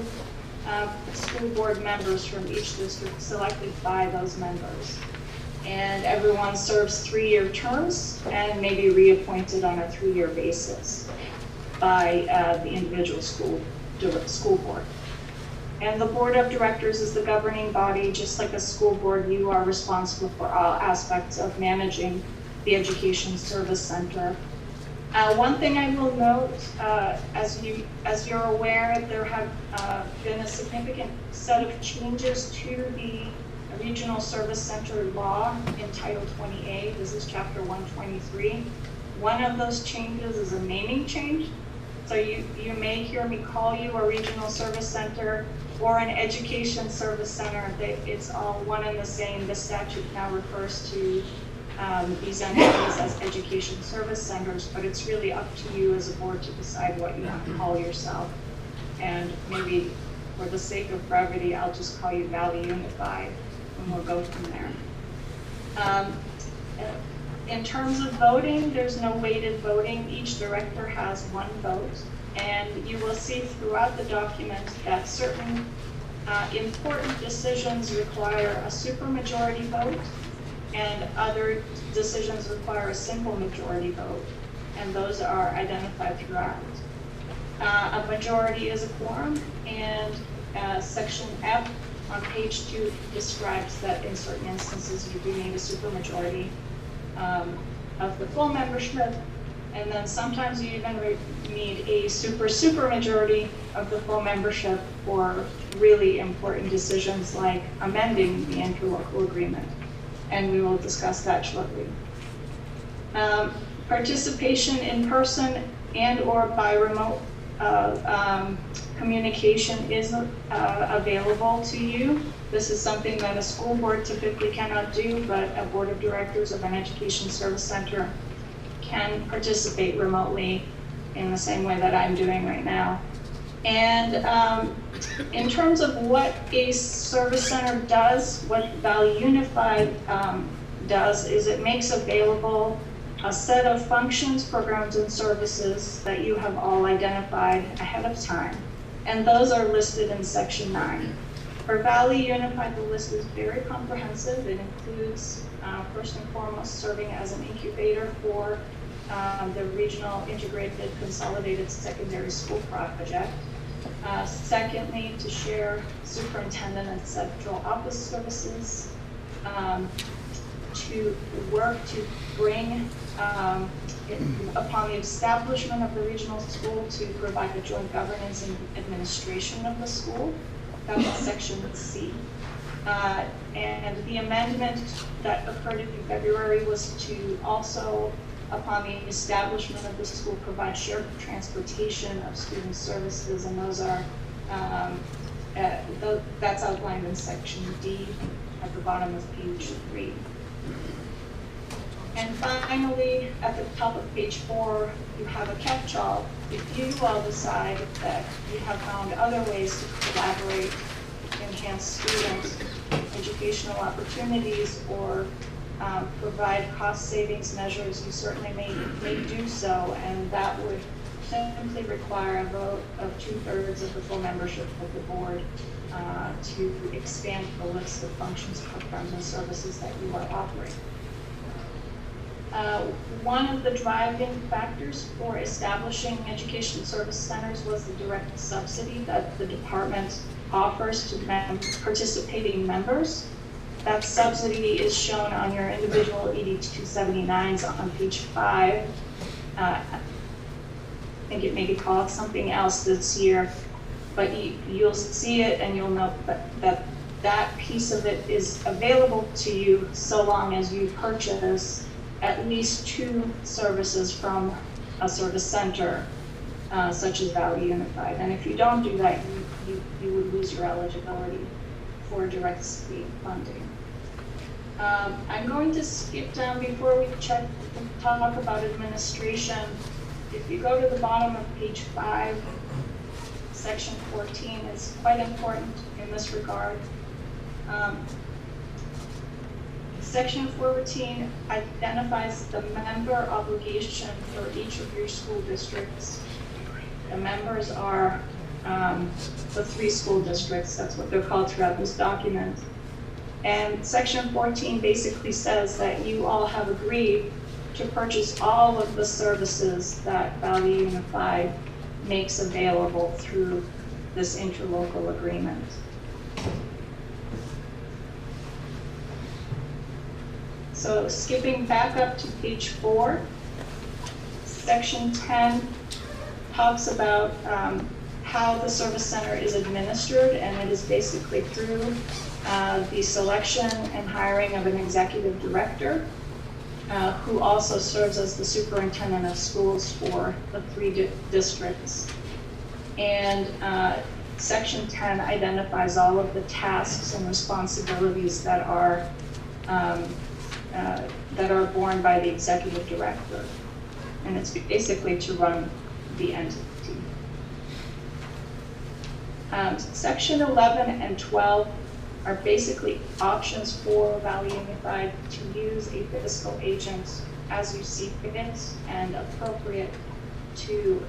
school board members from each district selected by those members. And everyone serves 3-year terms and may be reappointed on a 3-year basis by the individual school board. And the board of directors is the governing body. Just like a school board, you are responsible for all aspects of managing the Education Service Center. One thing I will note, as you're aware, there have been a significant set of changes to the Regional Service Center law in Title 20A. This is Chapter 123. One of those changes is a naming change. So you may hear me call you a Regional Service Center or an Education Service Center. It's all one and the same. The statute now refers to these entities as Education Service Centers, but it's really up to you as a board to decide what you want to call yourself. And maybe for the sake of brevity, I'll just call you Valley Unified, and we'll go from there. In terms of voting, there's no weighted voting. Each director has 1 vote. And you will see throughout the document that certain important decisions require a supermajority vote, and other decisions require a simple majority vote. And those are identified throughout. A majority is a quorum, and section F on page 2 describes that in certain instances you do need a supermajority of the full membership, and then sometimes you even need a super majority of the full membership for really important decisions like amending the interlocal agreement, and we will discuss that shortly. Participation in person and or by remote communication is available to you. This is something that a school board typically cannot do, but a board of directors of an education service center can participate remotely in the same way that I'm doing right now. And in terms of what a service center does, what Valley Unified does is it makes available a set of functions, programs, and services that you have all identified ahead of time. And those are listed in section 9. For Valley Unified, the list is very comprehensive. It includes, first and foremost, serving as an incubator for the Regional Integrated Consolidated Secondary School Project. Secondly, to share superintendent and central office services, to work to bring upon the establishment of the regional school to provide the joint governance and administration of the school. That was section C. And the amendment that occurred in February was to also, upon the establishment of the school, provide shared transportation of student services, and those are, that's outlined in section D at the bottom of page 3. And finally, at the top of page 4, you have a catch-all. If you all decide that you have found other ways to collaborate, enhance student educational opportunities, or provide cost savings measures, you certainly may do so, and that would simply require a vote of 2/3 of the full membership of the board to expand the list of functions, programs, and services that you are offering. One of the driving factors for establishing education service centers was the direct subsidy that the department offers to participating members. That subsidy is shown on your individual ED 279s on page 5. I think it may be called something else this year, but you'll see it and you'll note that piece of it is available to you so long as you purchase at least 2 services from a service center, such as Valley Unified. And if you don't do that, you would lose your eligibility for direct state funding. I'm going to skip down before we talk about administration. If you go to the bottom of page 5, section 14 is quite important in this regard. Section 14 identifies the member obligation for each of your school districts. The members are the 3 school districts. That's what they're called throughout this document. And section 14 basically says that you all have agreed to purchase all of the services that Valley Unified makes available through this interlocal agreement. So skipping back up to page 4, section 10 talks about how the service center is administered, and it is basically through the selection and hiring of an executive director who also serves as the superintendent of schools for the 3 districts. And section 10 identifies all of the tasks and responsibilities that are borne by the executive director. And it's basically to run the entity. Section 11 and 12 are basically options for Valley Unified to use a fiscal agent as you see fit and appropriate to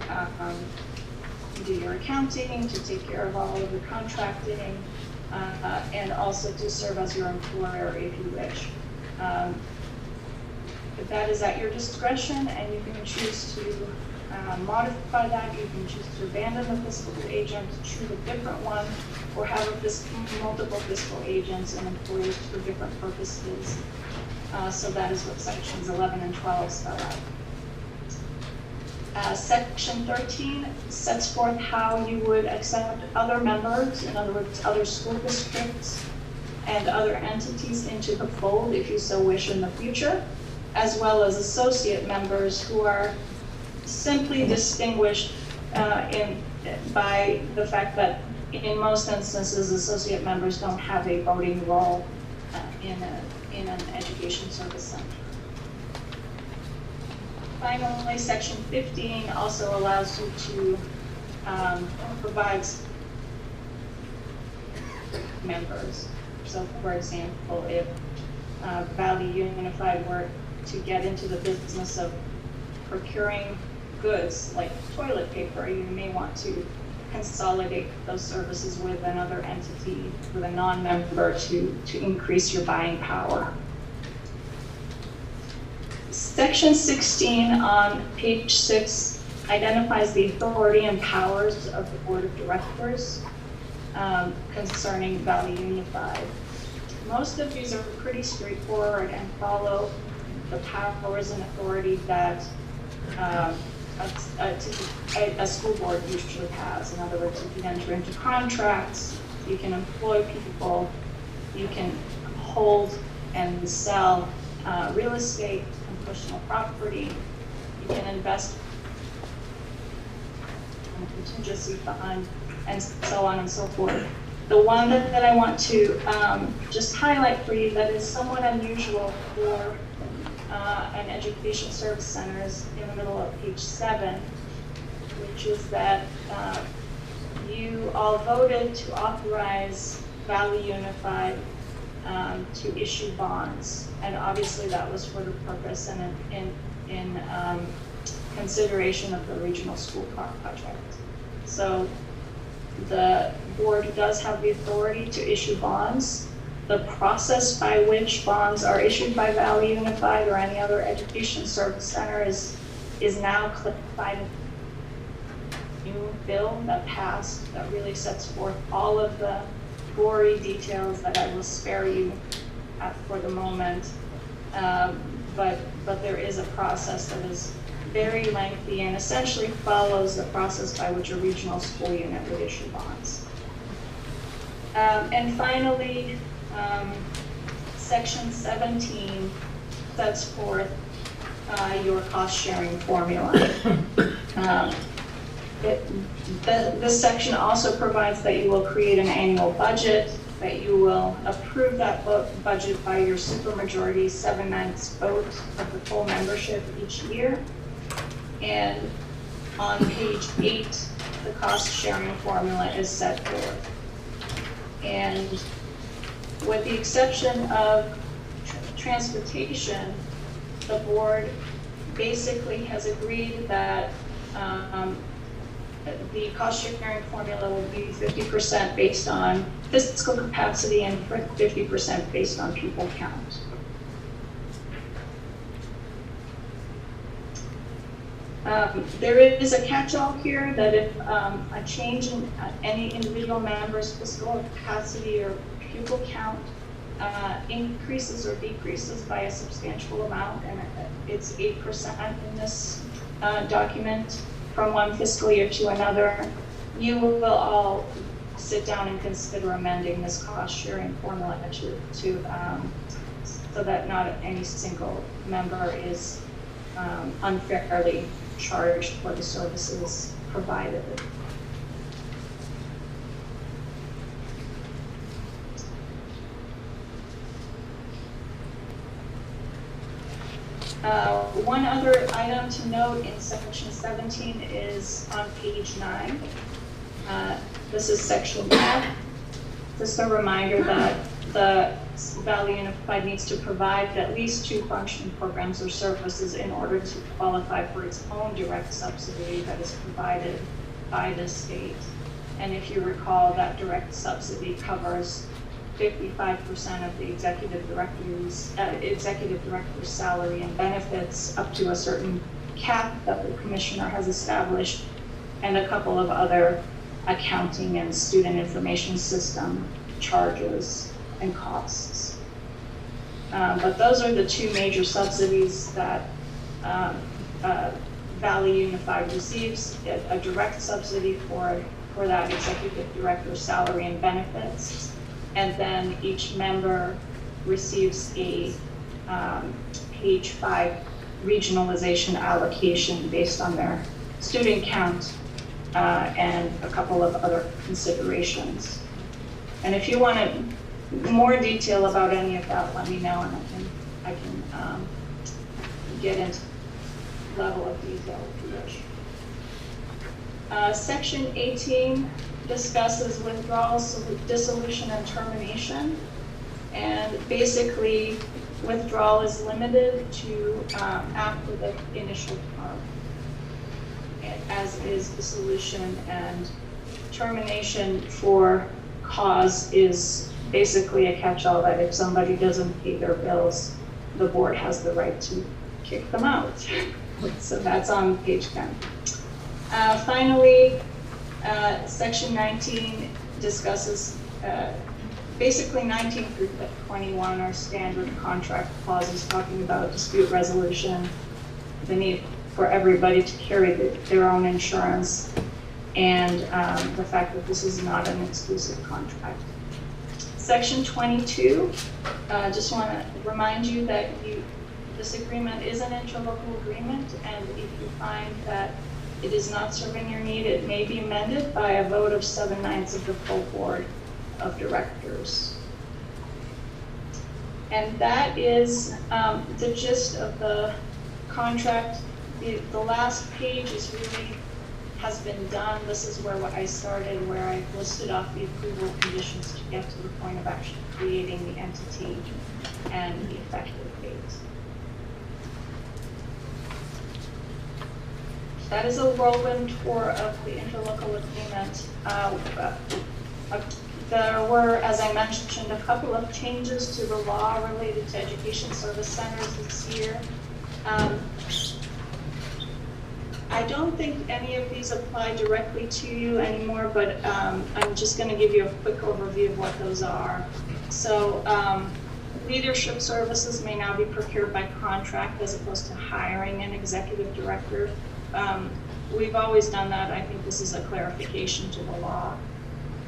do your accounting, to take care of all of the contracting, and also to serve as your employer if you wish. That is at your discretion, and you can choose to modify that. You can choose to abandon the fiscal agent, choose a different one, or have multiple fiscal agents and employees for different purposes. So that is what sections 11 and 12 spell out. Section 13 sets forth how you would accept other members, in other words, other school districts and other entities into the fold if you so wish in the future, as well as associate members who are simply distinguished by the fact that in most instances associate members don't have a voting role in an education service center. Finally, section 15 also allows you to provide members. So for example, if Valley Unified were to get into the business of procuring goods like toilet paper, you may want to consolidate those services with another entity, with a non-member to increase your buying power. Section 16 on page 6 identifies the authority and powers of the board of directors concerning Valley Unified. Most of these are pretty straightforward and follow the powers and authority that a school board usually has. In other words, you can enter into contracts, you can employ people, you can hold and sell real estate and personal property, you can invest in a contingency fund, and so on and so forth. The one that I want to just highlight for you that is somewhat unusual for an education service center is in the middle of page 7, which is that you all voted to authorize Valley Unified to issue bonds, and obviously that was for the purpose and in consideration of the regional school project. So the board does have the authority to issue bonds. the process by which bonds are issued by Valley Unified or any other education service center is now clarified in the new bill that passed that really sets forth all of the gory details that I will spare you for the moment. But there is a process that is very lengthy and essentially follows the process by which a regional school unit would issue bonds. And finally, Section 17 sets forth your cost-sharing formula. This section also provides that you will create an annual budget, that you will approve that budget by your supermajority 7/9 vote of the full membership each year. And on page 8, the cost-sharing formula is set forth. And with the exception of transportation, the board basically has agreed that the cost-sharing formula will be 50% based on fiscal capacity and 50% based on pupil count. There is a catch-all here that if a change in any individual member's fiscal capacity or pupil count increases or decreases by a substantial amount, and it's 8% in this document from one fiscal year to another, you will all sit down and consider amending this cost-sharing formula so that not any single member is unfairly charged for the services provided. One other item to note in section 17 is on page 9. This is section F. Just a reminder that the Valley Unified needs to provide at least 2 functioning programs or services in order to qualify for its own direct subsidy that is provided by the state. And if you recall, that direct subsidy covers 55% of the executive director's salary and benefits up to a certain cap that the commissioner has established, and a couple of other accounting and student information system charges and costs. But those are the 2 major subsidies that Valley Unified receives: a direct subsidy for that executive director's salary and benefits, and then each member receives a page 5 regionalization allocation based on their student count and a couple of other considerations. And if you want more detail about any of that, let me know, and I can get into level of detail if you wish. Section 18 discusses withdrawals, dissolution, and termination. And basically, withdrawal is limited to after the initial term, as is dissolution, and termination for cause is basically a catch-all that if somebody doesn't pay their bills, the board has the right to kick them out. So that's on page 10. Finally, section 19 discusses, basically 19 through 21 are standard contract clauses talking about dispute resolution, the need for everybody to carry their own insurance, and the fact that this is not an exclusive contract. Section 22, just want to remind you that this agreement is an interlocal agreement, and if you find that it is not serving your need, it may be amended by a vote of 7/9 of the full board of directors. And that is the gist of the contract. The last page is really has been done. This is where I started, where I listed off the approval conditions to get to the point of actually creating the entity and the effective date. That is a whirlwind tour of the interlocal agreement. there were, as I mentioned, a couple of changes to the law related to education service centers this year. I don't think any of these apply directly to you anymore, but I'm just going to give you a quick overview of what those are. So leadership services may now be procured by contract as opposed to hiring an executive director. We've always done that. I think this is a clarification to the law.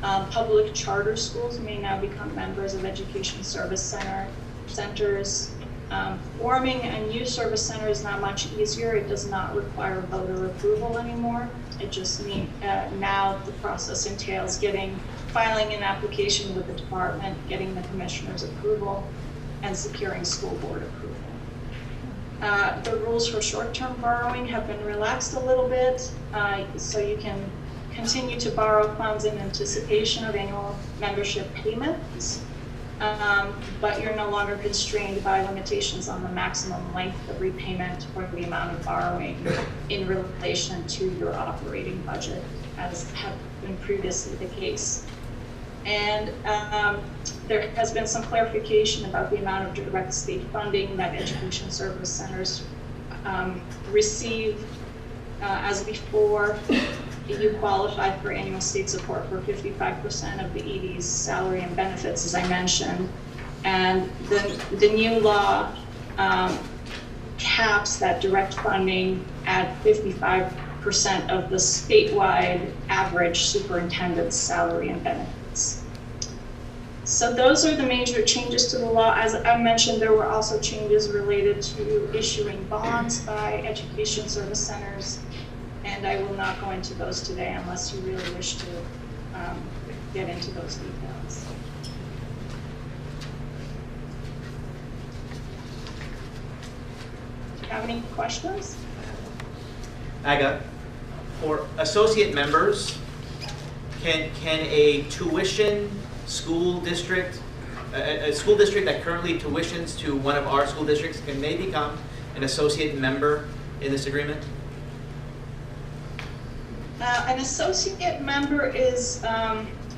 Public charter schools may now become members of education service centers. Forming a new service center is now much easier. It does not require voter approval anymore. It just means now the process entails filing an application with the department, getting the commissioner's approval, and securing school board approval. The rules for short-term borrowing have been relaxed a little bit, so you can continue to borrow funds in anticipation of annual membership payments. But you're no longer constrained by limitations on the maximum length of repayment or the amount of borrowing in relation to your operating budget, as had been previously the case. And there has been some clarification about the amount of direct state funding that education service centers receive. As before, you qualify for annual state support for 55% of the ED's salary and benefits, as I mentioned. And the new law caps that direct funding at 55% of the statewide average superintendent's salary and benefits. So those are the major changes to the law. As I mentioned, there were also changes related to issuing bonds by education service centers. And I will not go into those today unless you really wish to get into those details. Do you have any questions? Aga, for associate members, can a tuition school district, a school district that currently tuitions to one of our school districts, can they become an associate member in this agreement? An associate member is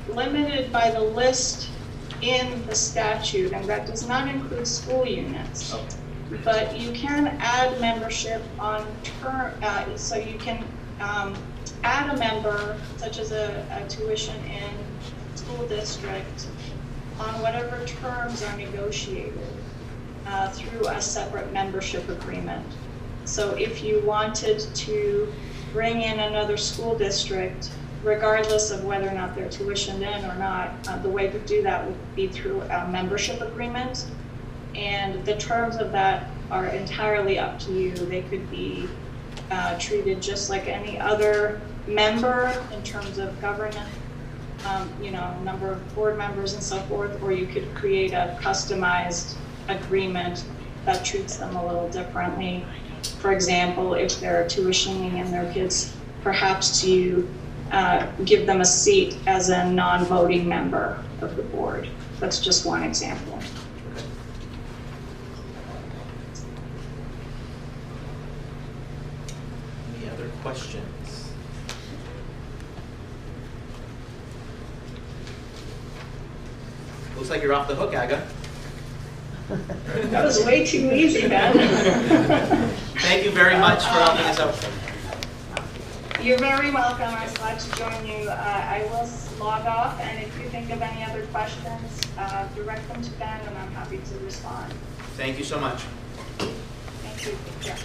limited by the list in the statute, and that does not include school units. Okay. But you can add membership on term, so you can add a member, such as a tuition in school district, on whatever terms are negotiated through a separate membership agreement. So if you wanted to bring in another school district, regardless of whether or not they're tuitioned in or not, the way to do that would be through a membership agreement. And the terms of that are entirely up to you. They could be treated just like any other member in terms of governance, number of board members and so forth, or you could create a customized agreement that treats them a little differently. For example, if they're tuitioning in their kids, perhaps to give them a seat as a non-voting member of the board. That's just one example. Any other questions? Looks like you're off the hook, Aga. That was way too easy, Ben. Thank you very much for helping us out. You're very welcome. I was glad to join you. I will log off, and if you think of any other questions, direct them to Ben, and I'm happy to respond. Thank you so much. Thank you. Yeah.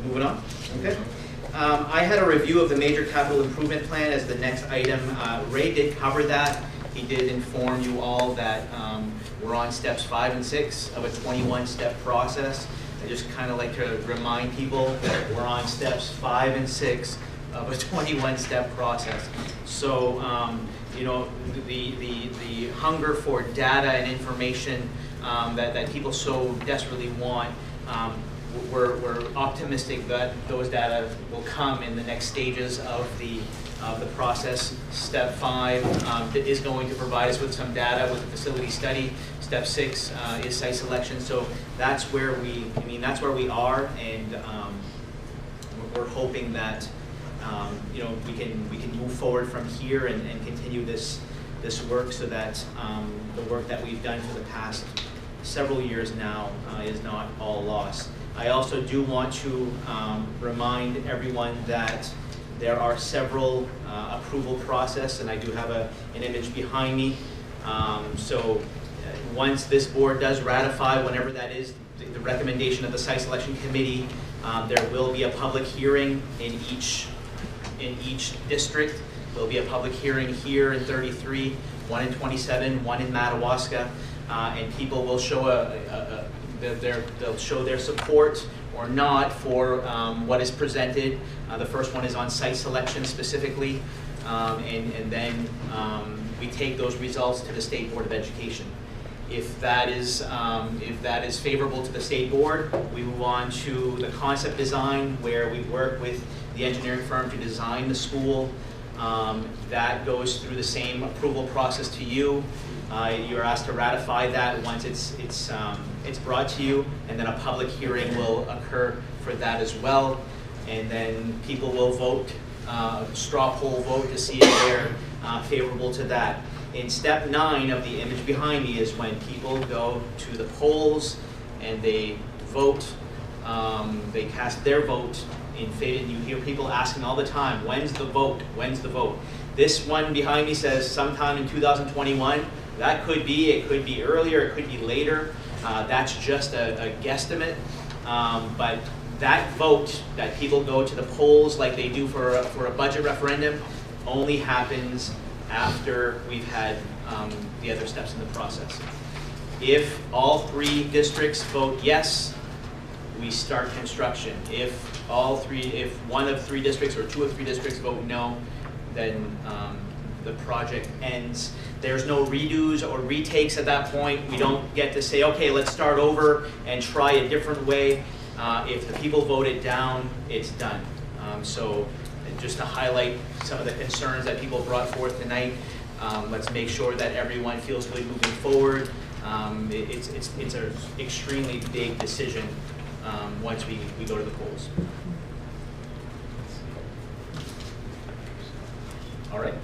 Moving on. Okay. I had a review of the major capital improvement plan as the next item. Ray did cover that. he did inform you all that we're on steps 5 and 6 of a 21-step process. I just kind of like to remind people that we're on steps 5 and 6 of a 21-step process. So, you know, the hunger for data and information that people so desperately want, we're optimistic that those data will come in the next stages of the process. Step 5 is going to provide us with some data with the facility study. Step 6 is site selection. So that's where that's where we are, and we're hoping that you know, we can move forward from here and continue this work, so that the work that we've done for the past several years now is not all lost. I also do want to remind everyone that there are several approval process, and I do have an image behind me. So once this board does ratify, whenever that is, the recommendation of the site selection committee, there will be a public hearing in each district. There'll be a public hearing here in 33, one in 27, one in Madawaska, and people will show they'll show their support or not for what is presented. The first one is on site selection specifically, and then we take those results to the State Board of Education. If that is favorable to the state board, we move on to the concept design, where we work with the engineering firm to design the school. That goes through the same approval process to you. You're asked to ratify that once it's brought to you, and then a public hearing will occur for that as well. And then people will vote, straw poll vote, to see if they're favorable to that. In step 9 of the image behind me is when people go to the polls and they vote, they cast their vote in favor. You hear people asking all the time, when's the vote? When's the vote? This one behind me says sometime in 2021. That could be, it could be earlier, it could be later. That's just a guesstimate. But that vote, that people go to the polls like they do for a budget referendum, only happens after we've had the other steps in the process. If all 3 districts vote yes, we start construction. If one of 3 districts or 2 of 3 districts vote no, then the project ends. There's no redos or retakes at that point. We don't get to say, okay, let's start over and try a different way. If the people vote it down, it's done. So just to highlight some of the concerns that people brought forth tonight, let's make sure that everyone feels good moving forward. It's an extremely big decision once we go to the polls. All right.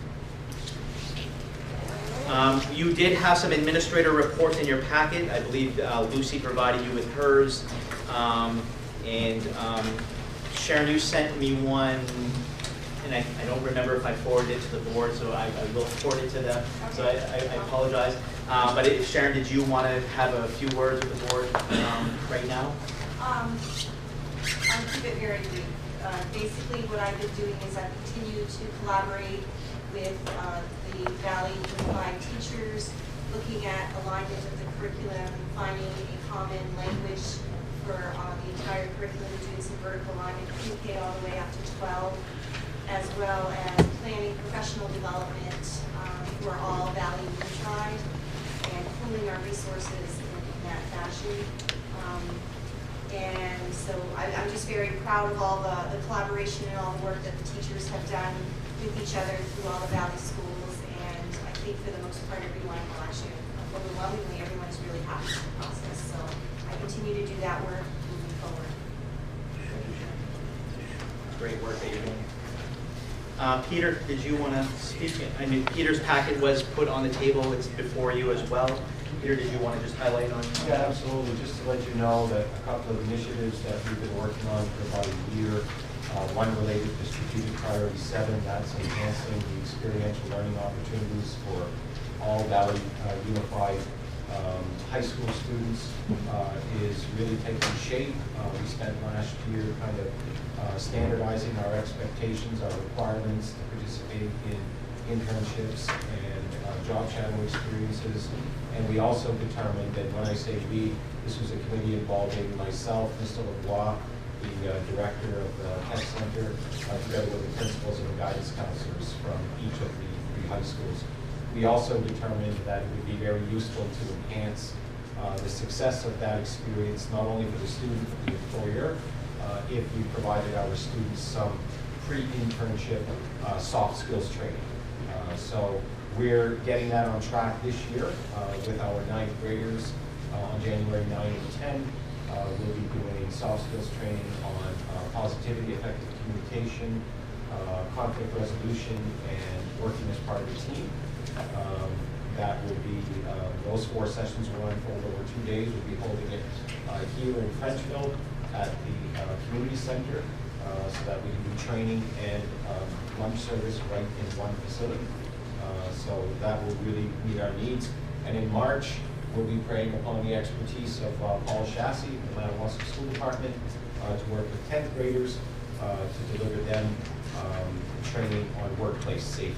You did have some administrator reports in your packet. I believe Lucy provided you with hers. Sharon, you sent me one, and I don't remember if I forwarded it to the board, so I will forward it to them. So I apologize. But Sharon, did you want to have a few words with the board right now? I'll keep it very brief. Basically, what I've been doing is I've continued to collaborate with the Valley Unified teachers, looking at alignment of the curriculum, finding a common language for the entire curriculum, doing some vertical alignment, pre-K all the way up to 12, as well as planning professional development for all Valley Unified, and pooling our resources in that fashion. And so I'm just very proud of all the collaboration and all the work that the teachers have done with each other through all the Valley schools. And I think for the most part, everyone, well actually overwhelmingly, everyone's really happy with the process. So I continue to do that work moving forward. Great work that you're doing. Peter, did you want to speak? I mean, Peter's packet was put on the table. It's before you as well. Peter, did you want to just highlight on? Yeah, absolutely. Just to let you know that a couple of initiatives that we've been working on for about a year. One related to Strategic Priority 7, that's enhancing the experiential learning opportunities for all Valley Unified high school students, is really taking shape. We spent last year kind of standardizing our expectations, our requirements to participate in internships and job shadowing experiences. And we also determined that when I say we, this was a committee involving myself, Mr. LeBlanc, the director of the Tech Center, together with the principals and the guidance counselors from each of the 3 high schools. We also determined that it would be very useful to enhance the success of that experience, not only for the student, but the employer, if we provided our students some pre-internship soft skills training. So we're getting that on track this year with our 9th graders on January 9 and 10. We'll be doing soft skills training on positivity, effective communication, conflict resolution, and working as part of a team. That will be, those 4 sessions will unfold over 2 days. We'll be holding it here in Frenchville at the community center so that we can do training and lunch service right in one facility. So that will really meet our needs. And in March, we'll be preying upon the expertise of Paul Chassis, the Madawaska School Department, to work with 10th graders to deliver them training on workplace safety.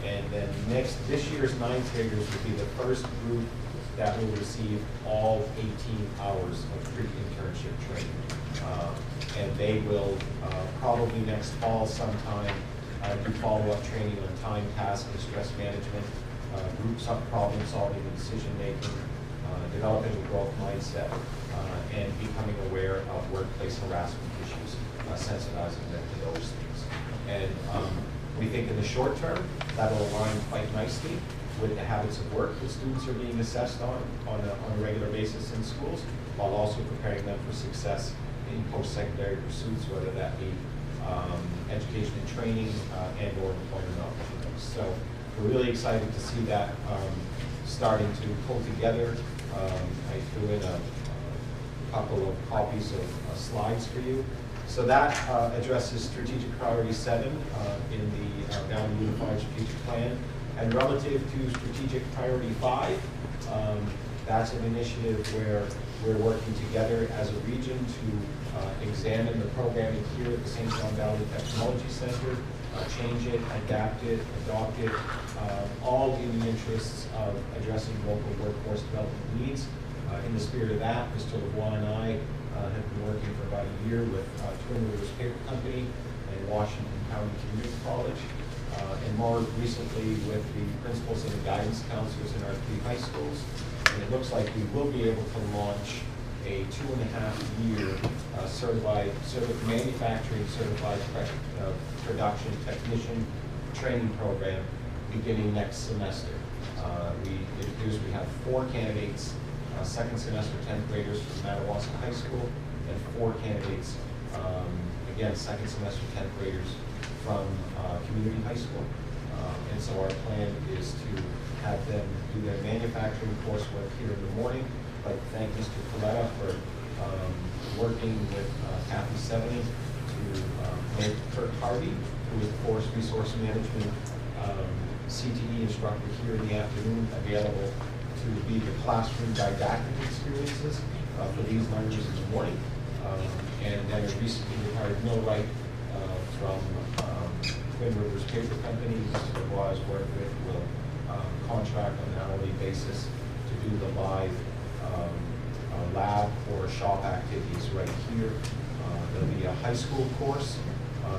And then this year's 9th graders will be the first group that will receive all 18 hours of pre-internship training. And they will probably next fall sometime do follow-up training on time, task, and stress management, group problem solving and decision making, developing a growth mindset, and becoming aware of workplace harassment issues, sensitizing them to those things. And we think in the short term, that'll align quite nicely with the habits of work that students are being assessed on a regular basis in schools, while also preparing them for success in post-secondary pursuits, whether that be education and training and or employment opportunities. So we're really excited to see that starting to pull together. I threw in a couple of copies of slides for you. So that addresses strategic priority 7 in the Valley Unified Strategic Plan. And relative to strategic priority 5, that's an initiative where we're working together as a region to examine the programming here at the St. John Valley Technology Center, change it, adapt it, adopt it, all in the interests of addressing local workforce development needs. In the spirit of that, Mr. LeBlanc and I have been working for about a year with Twin Rivers Paper Company and Washington County Community College, and more recently with the principals and the guidance counselors in our 3 high schools. And it looks like we will be able to launch a 2.5-year manufacturing certified production technician training program beginning next semester. It appears we have 4 candidates, second semester 10th graders from Madawaska High School, and 4 candidates, again, second semester 10th graders from community high school. And so our plan is to have them do their manufacturing coursework here in the morning. I'd like to thank Mr. Coletta for working with Kathy Seveny to make Kurt Harvey, who is the Forest Resource Management CTE instructor here in the afternoon, available to be the classroom didactic experiences for these learners in the morning. And then a recently retired millwright from Twin Rivers Paper Company, Mr. LeBlanc has worked with, will contract on an hourly basis to do the live lab or shop activities right here. There'll be a high school course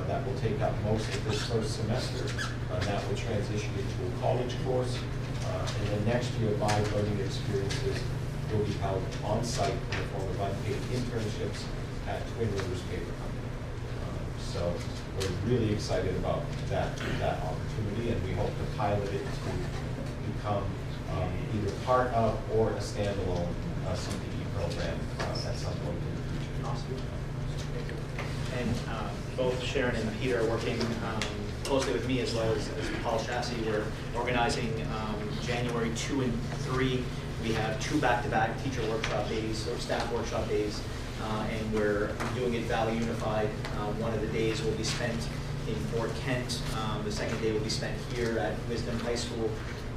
that will take up most of this first semester. That will transition into a college course. And then next year, live learning experiences will be held on site in the form of unpaid internships at Twin Rivers Paper Company. So we're really excited about that opportunity, and we hope to pilot it to become either part of or a standalone CPE program at some point in the future. Awesome. And both Sharon and Peter are working closely with me as well as Paul Chassis. We're organizing January 2 and 3. We have 2 back-to-back teacher workshop days or staff workshop days, and we're doing it Valley Unified. One of the days will be spent in Fort Kent. The second day will be spent here at Wisdom High School.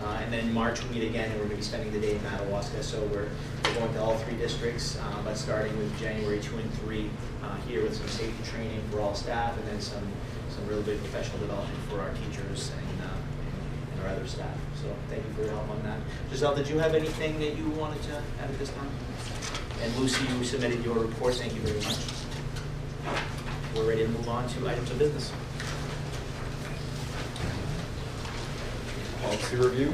And then in March we meet again, and we're going to be spending the day in Madawaska. So we're going to all 3 districts, but starting with January 2 and 3 here with some safety training for all staff, and then some really good professional development for our teachers and other staff. So thank you for your help on that. Giselle, did you have anything that you wanted to add at this time? And Lucy, you submitted your report. Thank you very much. We're ready to move on to items of business. Policy review.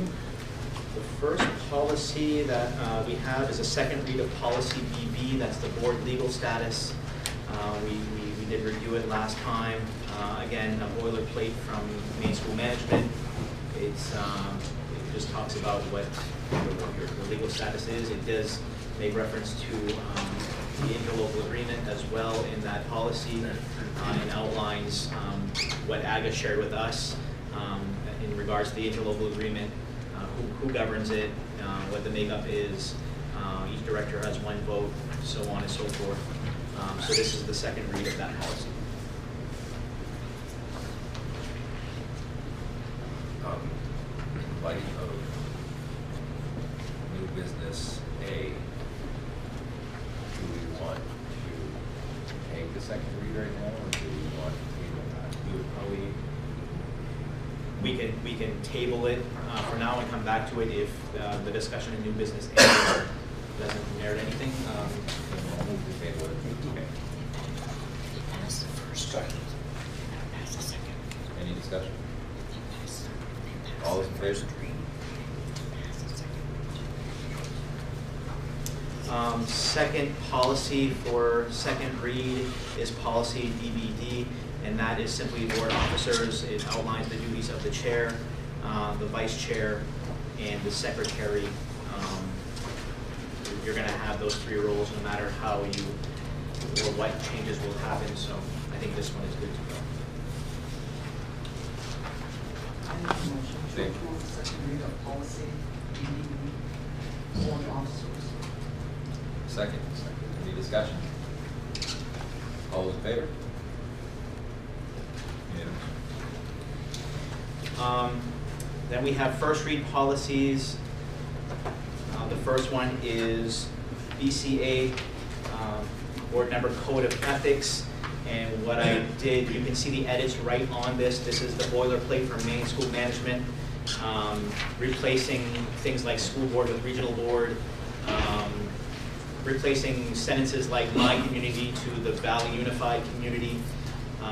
The first policy that we have is a second read of policy BB. That's the board legal status. We did review it last time. Again, a boilerplate from Maine School Management. It just talks about what your legal status is. It does make reference to the interlocal agreement as well in that policy, and outlines what AGA shared with us in regards to the interlocal agreement, who governs it, what the makeup is. Each director has one vote, so on and so forth. So this is the second read of that policy. Light of new business A, do we want to take the second read right now, or do we want to table that? We can table it for now and come back to it if the discussion in new business A doesn't merit anything. We'll move to table it. Okay. Pass the first. Second. Pass the second. Any discussion? Pass All those in favor? Pass the second. Second policy for second read is policy DBD, and that is simply board officers. It outlines the duties of the chair, the vice chair, and the secretary. You're going to have those three roles no matter how you or what changes will happen. So I think this one is good to go. I make a motion to approve the second read of policy BBB, board officers. Second. Any discussion? All those in favor? Unanimous. Then we have first read policies. The first one is BCA, Board Member Code of Ethics. And what I did, you can see the edits right on this. This is the boilerplate from Maine School Management, replacing things like school board with regional board, replacing sentences like my community to the Valley Unified Community.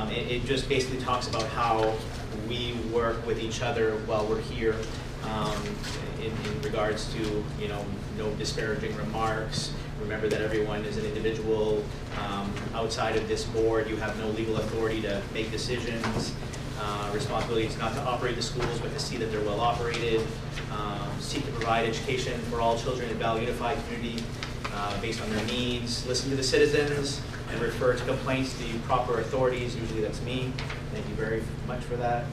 It just basically talks about how we work with each other while we're here, in regards to, no disparaging remarks. Remember that everyone is an individual. Outside of this board, you have no legal authority to make decisions. Responsibility is not to operate the schools, but to see that they're well operated. Seek to provide education for all children in Valley Unified Community based on their needs. Listen to the citizens and refer to complaints to the proper authorities. Usually that's me. Thank you very much for that.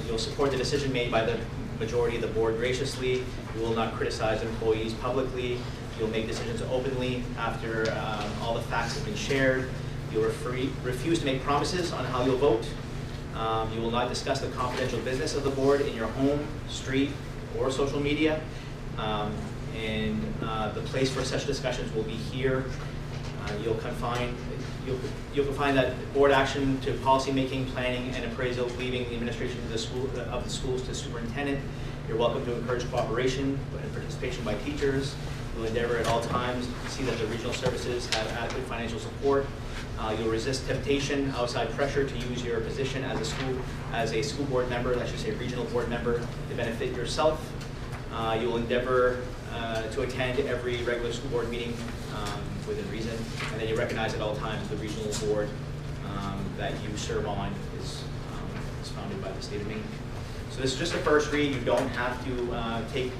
You'll support the decision made by the majority of the board graciously. You will not criticize employees publicly. You'll make decisions openly after all the facts have been shared. You'll refuse to make promises on how you'll vote. You will not discuss the confidential business of the board in your home, street, or social media. And the place for such discussions will be here. You'll confine that board action to policy making, planning, and appraisal, leaving the administration of the schools to the superintendent. You're welcome to encourage cooperation and participation by teachers. You'll endeavor at all times to see that the regional services have adequate financial support. You'll resist temptation, outside pressure to use your position as a school board member, I should say regional board member, to benefit yourself. You will endeavor to attend every regular school board meeting within reason, and then you recognize at all times the regional board that you serve on is founded by the state of Maine. So this is just a first read. You don't have to take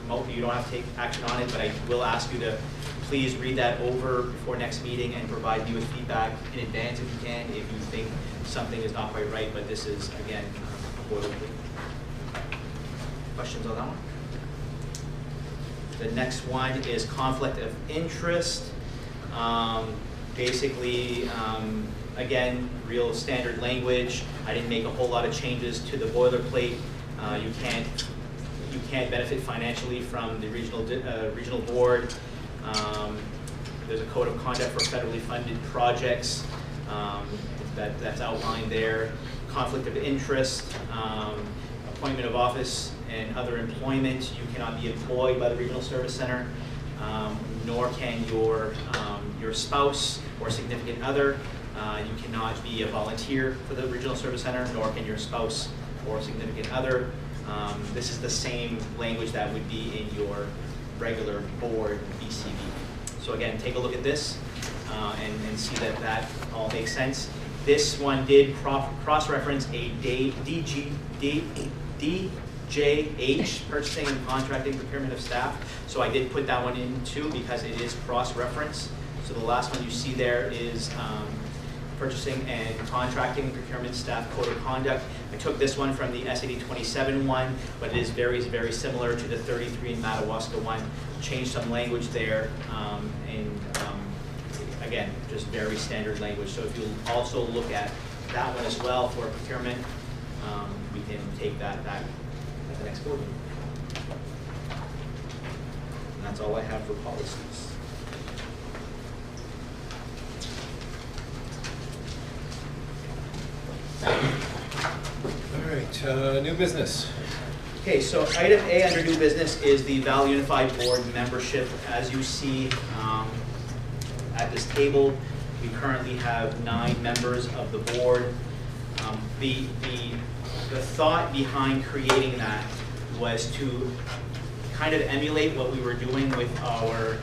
action on it, but I will ask you to please read that over before next meeting and provide me with feedback in advance if you can, if you think something is not quite right. But this is again a boilerplate. Questions on that one? The next one is conflict of interest. Basically, again, real standard language. I didn't make a whole lot of changes to the boilerplate. You can't benefit financially from the regional board. There's a code of conduct for federally funded projects that's outlined there. Conflict of interest. appointment of office and other employment, you cannot be employed by the Regional Service Center, nor can your spouse or significant other. You cannot be a volunteer for the Regional Service Center, nor can your spouse or significant other. This is the same language that would be in your regular board BCB. So again, take a look at this and see that that all makes sense. This one did cross-reference a DJH, Purchasing and Contracting Procurement of Staff. So I did put that one in too because it is cross-reference. So the last one you see there is Purchasing and Contracting Procurement Staff Code of Conduct. I took this one from the SAD 27 one, but it is very, very similar to the 33 in Madawaska one. Changed some language there, again, just very standard language. So if you also look at that one as well for procurement, we can take that back at the next board meeting. And that's all I have for policies. All right, new business. Okay, so item A under new business is the Valley Unified Board membership. As you see at this table, we currently have 9 members of the board. The thought behind creating that was to kind of emulate what we were doing with our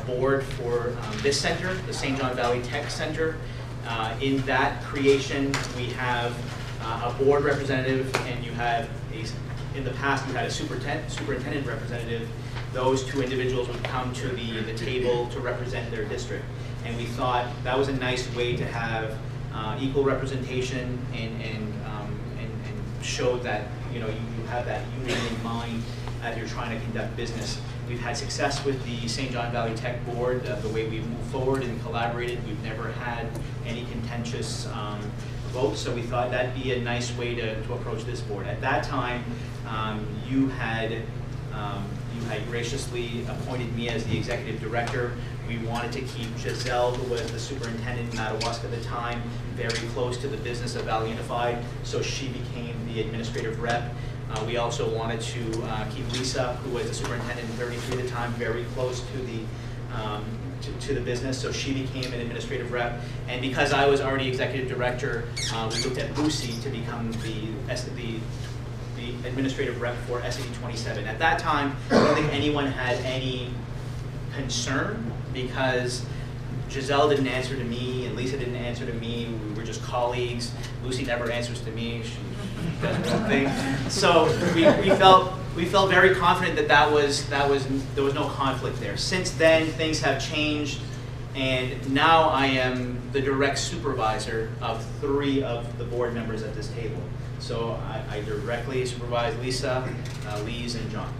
board for this center, the St. John Valley Tech Center. In that creation, we have a board representative, and you have in the past you had a superintendent representative. Those 2 individuals would come to the table to represent their district, and we thought that was a nice way to have equal representation and show that you have that unity in mind as you're trying to conduct business. We've had success with the St. John Valley Tech Board, the way we've moved forward and collaborated. We've never had any contentious votes, so we thought that'd be a nice way to approach this board. At that time, you had graciously appointed me as the executive director. We wanted to keep Giselle, who was the superintendent in Madawaska at the time, very close to the business of Valley Unified, so she became the administrative rep. We also wanted to keep Lisa, who was the superintendent in 33 at the time, very close to the business, so she became an administrative rep. And because I was already executive director, we looked at Lucy to become the administrative rep for SAD 27. At that time, I don't think anyone had any concern because Giselle didn't answer to me and Lisa didn't answer to me. We were just colleagues. Lucy never answers to me. She does her own thing. So we felt very confident that there was no conflict there. Since then, things have changed, and now I am the direct supervisor of 3 of the board members at this table. So I directly supervise Lisa, Lise, and John.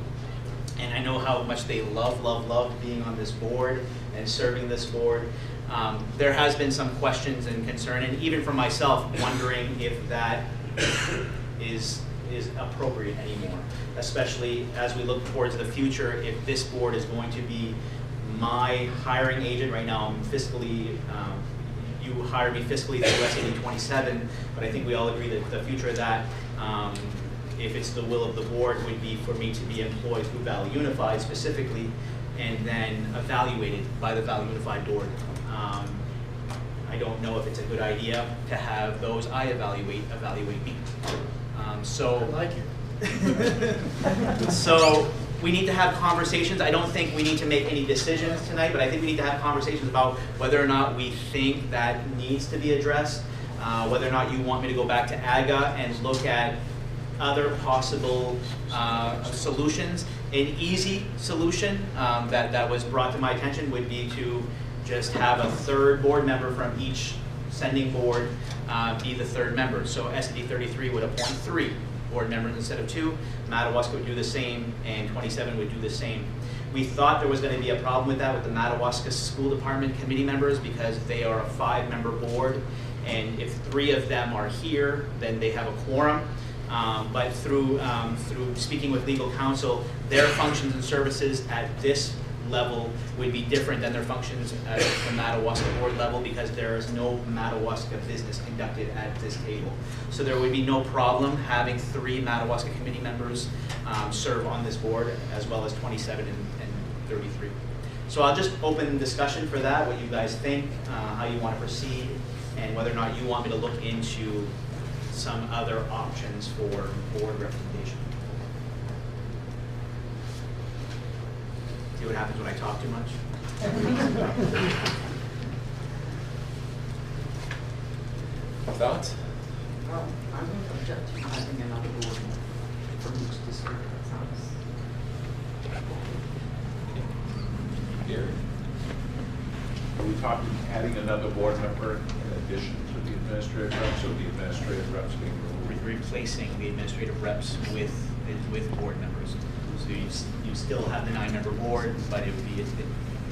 And I know how much they love being on this board and serving this board. There has been some questions and concern, and even for myself, wondering if that is appropriate anymore, especially as we look towards the future. If this board is going to be my hiring agent, right now I'm fiscally, you hire me fiscally through SAD 27, but I think we all agree that the future of that, if it's the will of the board, would be for me to be employed through Valley Unified specifically, and then evaluated by the Valley Unified board. I don't know if it's a good idea to have those I evaluate me. So I like it. So we need to have conversations. I don't think we need to make any decisions tonight, but I think we need to have conversations about whether or not we think that needs to be addressed, whether or not you want me to go back to AGA and look at other possible solutions. An easy solution that was brought to my attention would be to just have a 3rd board member from each sending board be the 3rd member. So SAD 33 would appoint 3 board members instead of 2. Madawaska would do the same, and 27 would do the same. We thought there was going to be a problem with that with the Madawaska School Department committee members because they are a 5-member board, and if 3 of them are here, then they have a quorum. But through speaking with legal counsel, their functions and services at this level would be different than their functions at the Madawaska board level, because there is no Madawaska business conducted at this table. So there would be no problem having 3 Madawaska committee members serve on this board, as well as 27 and 33. So I'll just open discussion for that, what you guys think, how you want to proceed, and whether or not you want me to look into some other options for board representation. See what happens when I talk too much? Thoughts? Well, I wouldn't object to having another board from each district. That sounds. Gary? Are we talking adding another board member in addition to the administrative reps, or the administrative reps being removed? Replacing the administrative reps with board members. So you still have the 9-member board, but it would be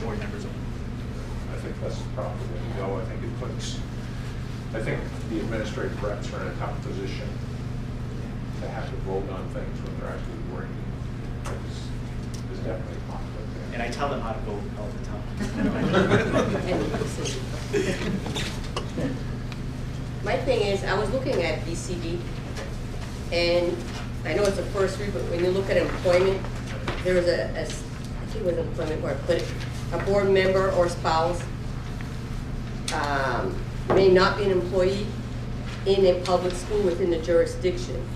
board members only. I think that's the proper way to go. I think it puts, I think the administrative reps are in a tough position to have to vote on things when they're actually working. There's definitely a conflict there. And I tell them how to vote all the time. My thing is, I was looking at BCD, and I know it's a first read, but when you look at employment, there was I think it was employment where I put it, a board member or spouse may not be an employee in a public school within the jurisdiction.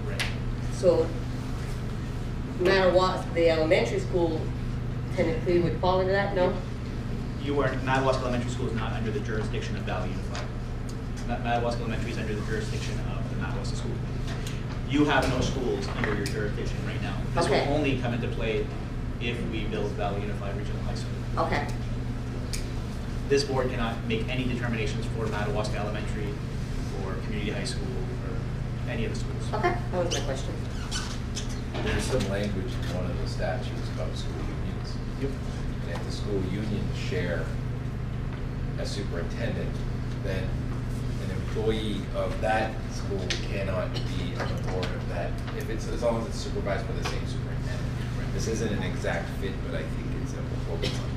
Right. So no matter what, the elementary school technically would fall into that, no? Madawaska Elementary School is not under the jurisdiction of Valley Unified. Madawaska Elementary is under the jurisdiction of the Madawaska School Committee. You have no schools under your jurisdiction right now. This Okay. will only come into play if we build Valley Unified Regional High School. Okay. This board cannot make any determinations for Madawaska Elementary or Community High School or any of the schools. Okay, that was my question. There's some language in one of the statutes about school unions. Yep. And if the school unions share a superintendent, then an employee of that school cannot be on the board of that, if it's, as long as it's supervised by the same superintendent. This isn't an exact fit, but I think it's a focus on.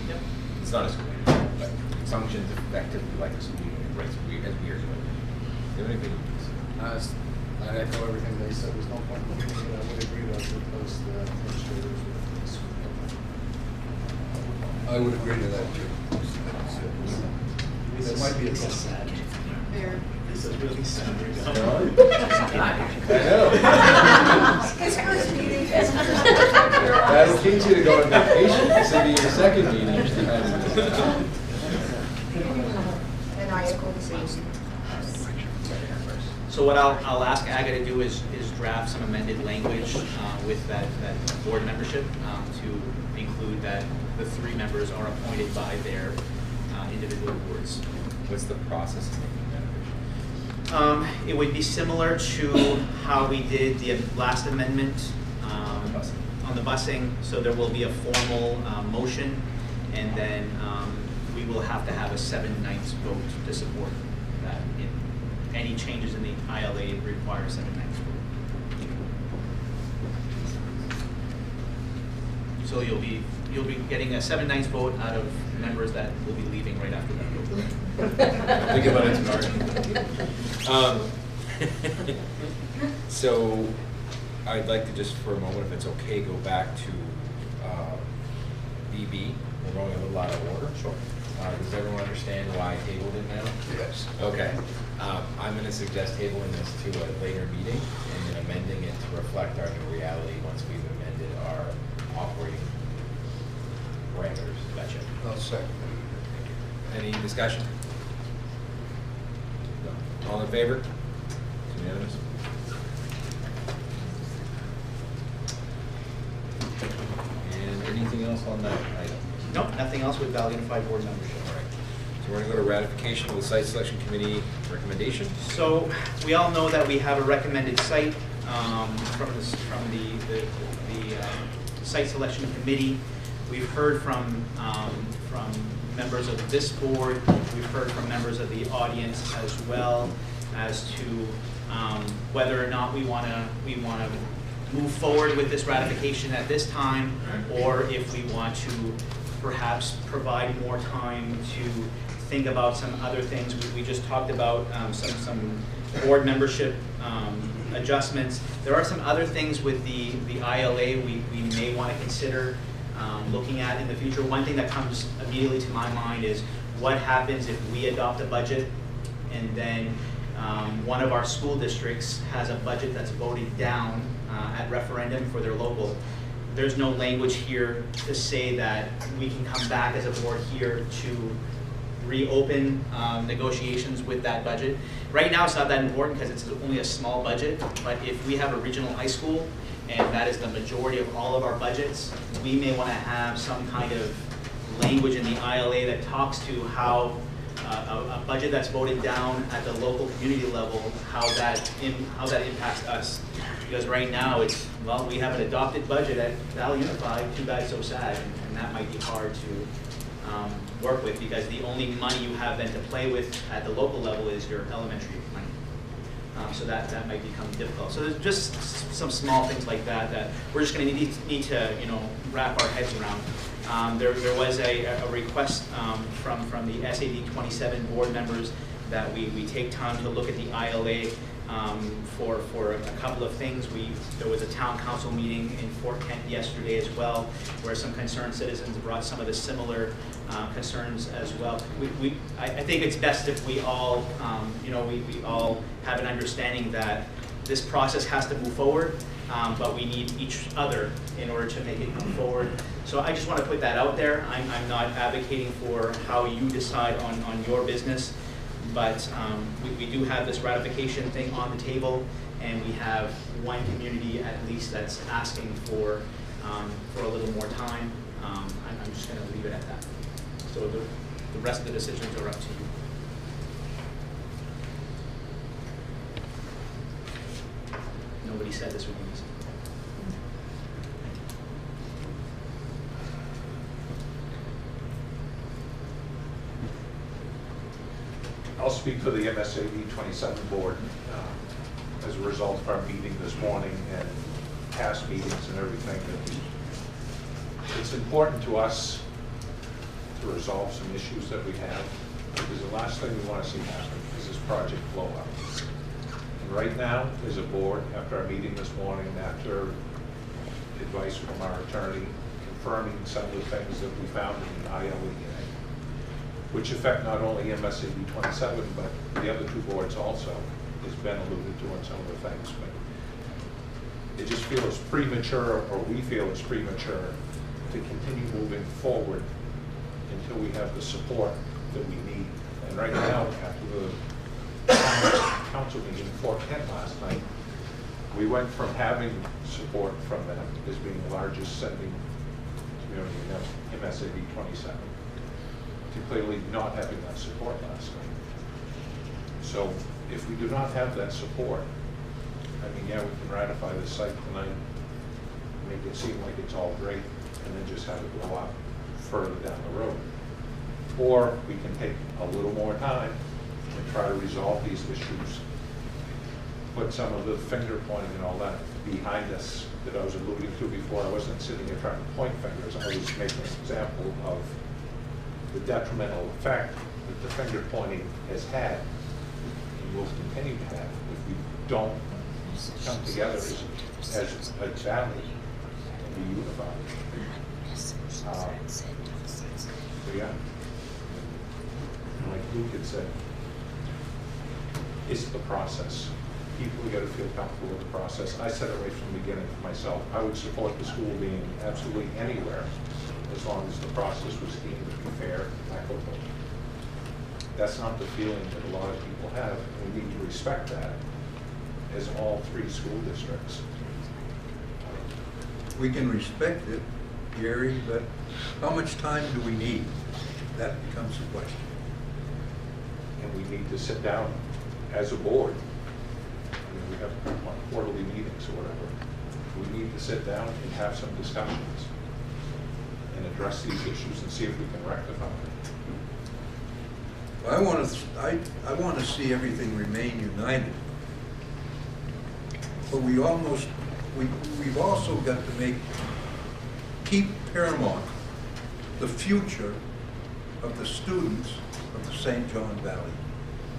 Yep. It's not a school union, but it functions effectively like a school union, right? So we, as weird. Do you have anything? I echo everything they said. There's no point in looking at it. I would agree to replace the administrators with the superintendent. I would agree to that too. That might be a sad. There. This is really sad. I know. His first meeting. That'll teach you to go on vacation. This will be your second meeting. And I echo the same. So what I'll ask Aga to do is draft some amended language with that board membership to include that the 3 members are appointed by their individual boards. What's the process of making that official? It would be similar to how we did the last amendment on the busing. So there will be a formal motion, and then we will have to have a 7/9 vote to support that. Any changes in the ILA require 7/9 vote. So you'll be getting a 7/9 vote out of members that will be leaving right after that vote. Think about it tomorrow. So I'd like to just for a moment, if it's okay, go back to BB. We're going a little out of order. Sure. Does everyone understand why I tabled it now? Yes. Okay. I'm going to suggest tabling this to a later meeting and then amending it to reflect our new reality once we've amended our operating parameters. Gotcha. I'll second. Any discussion? No. All in favor? It's unanimous. And anything else on that item? No, nothing else with Valley Unified Board membership. All right. So we're going to go to ratification of the site selection committee recommendation. So we all know that we have a recommended site from the site selection committee. We've heard from members of this board. We've heard from members of the audience as well as to whether or not we want to move forward with this ratification at this time, or if we want to perhaps provide more time to think about some other things. We just talked about some board membership adjustments. There are some other things with the ILA we may want to consider looking at in the future. One thing that comes immediately to my mind is what happens if we adopt a budget and then one of our school districts has a budget that's voted down at referendum for their local. There's no language here to say that we can come back as a board here to reopen negotiations with that budget. Right now, it's not that important because it's only a small budget, but if we have a regional high school and that is the majority of all of our budgets, we may want to have some kind of language in the ILA that talks to how a budget that's voted down at the local community level, how that impacts us. Because right now it's, well, we have an adopted budget at Valley Unified, too bad, so sad, and that might be hard to work with because the only money you have then to play with at the local level is your elementary money. So that might become difficult. So there's just some small things like that that we're just going to need to wrap our heads around. There was a request from the SAD 27 board members that we take time to look at the ILA for a couple of things. There was a town council meeting in Fort Kent yesterday as well, where some concerned citizens brought some of the similar concerns as well. I think it's best if we all, we all have an understanding that this process has to move forward, but we need each other in order to make it move forward. So I just want to put that out there. I'm not advocating for how you decide on your business, but we do have this ratification thing on the table, and we have one community at least that's asking for a little more time. I'm just going to leave it at that. So the rest of the decisions are up to you. Nobody said this would be easy. I'll speak for the MSAD 27 board as a result of our meeting this morning and past meetings and everything. It's important to us to resolve some issues that we have, because the last thing we want to see happen is this project blow up. And right now, as a board, after our meeting this morning, after advice from our attorney confirming some of the things that we found in the ILA, which affect not only MSAD 27, but the other two boards also, as Ben alluded to on some of the things. But it just feels premature, or we feel it's premature, to continue moving forward until we have the support that we need. And right now, after the council meeting in Fort Kent last night, we went from having support from them as being the largest sending community in MSAD 27 to clearly not having that support last night. So if we do not have that support, I mean, yeah, we can ratify this site tonight, make it seem like it's all great, and then just have it go up further down the road. Or we can take a little more time and try to resolve these issues, put some of the finger pointing and all that behind us that I was alluding to before. I wasn't sitting here trying to point fingers. I was making an example of the detrimental effect that the finger pointing has had and will continue to have if we don't come together as a valley and be unified. So yeah, like Luke had said, it's the process. People got to feel comfortable with the process. I said it right from the beginning for myself. I would support the school being absolutely anywhere as long as the process was deemed to be fair and equitable. That's not the feeling that a lot of people have, and we need to respect that as all three school districts. We can respect it, Gary, but how much time do we need? That becomes the question. And we need to sit down as a board. I mean, we have quarterly meetings or whatever. We need to sit down and have some discussions and address these issues and see if we can rectify them. I want to see everything remain united. But we almost we've also got to keep paramount the future of the students of the St. John Valley,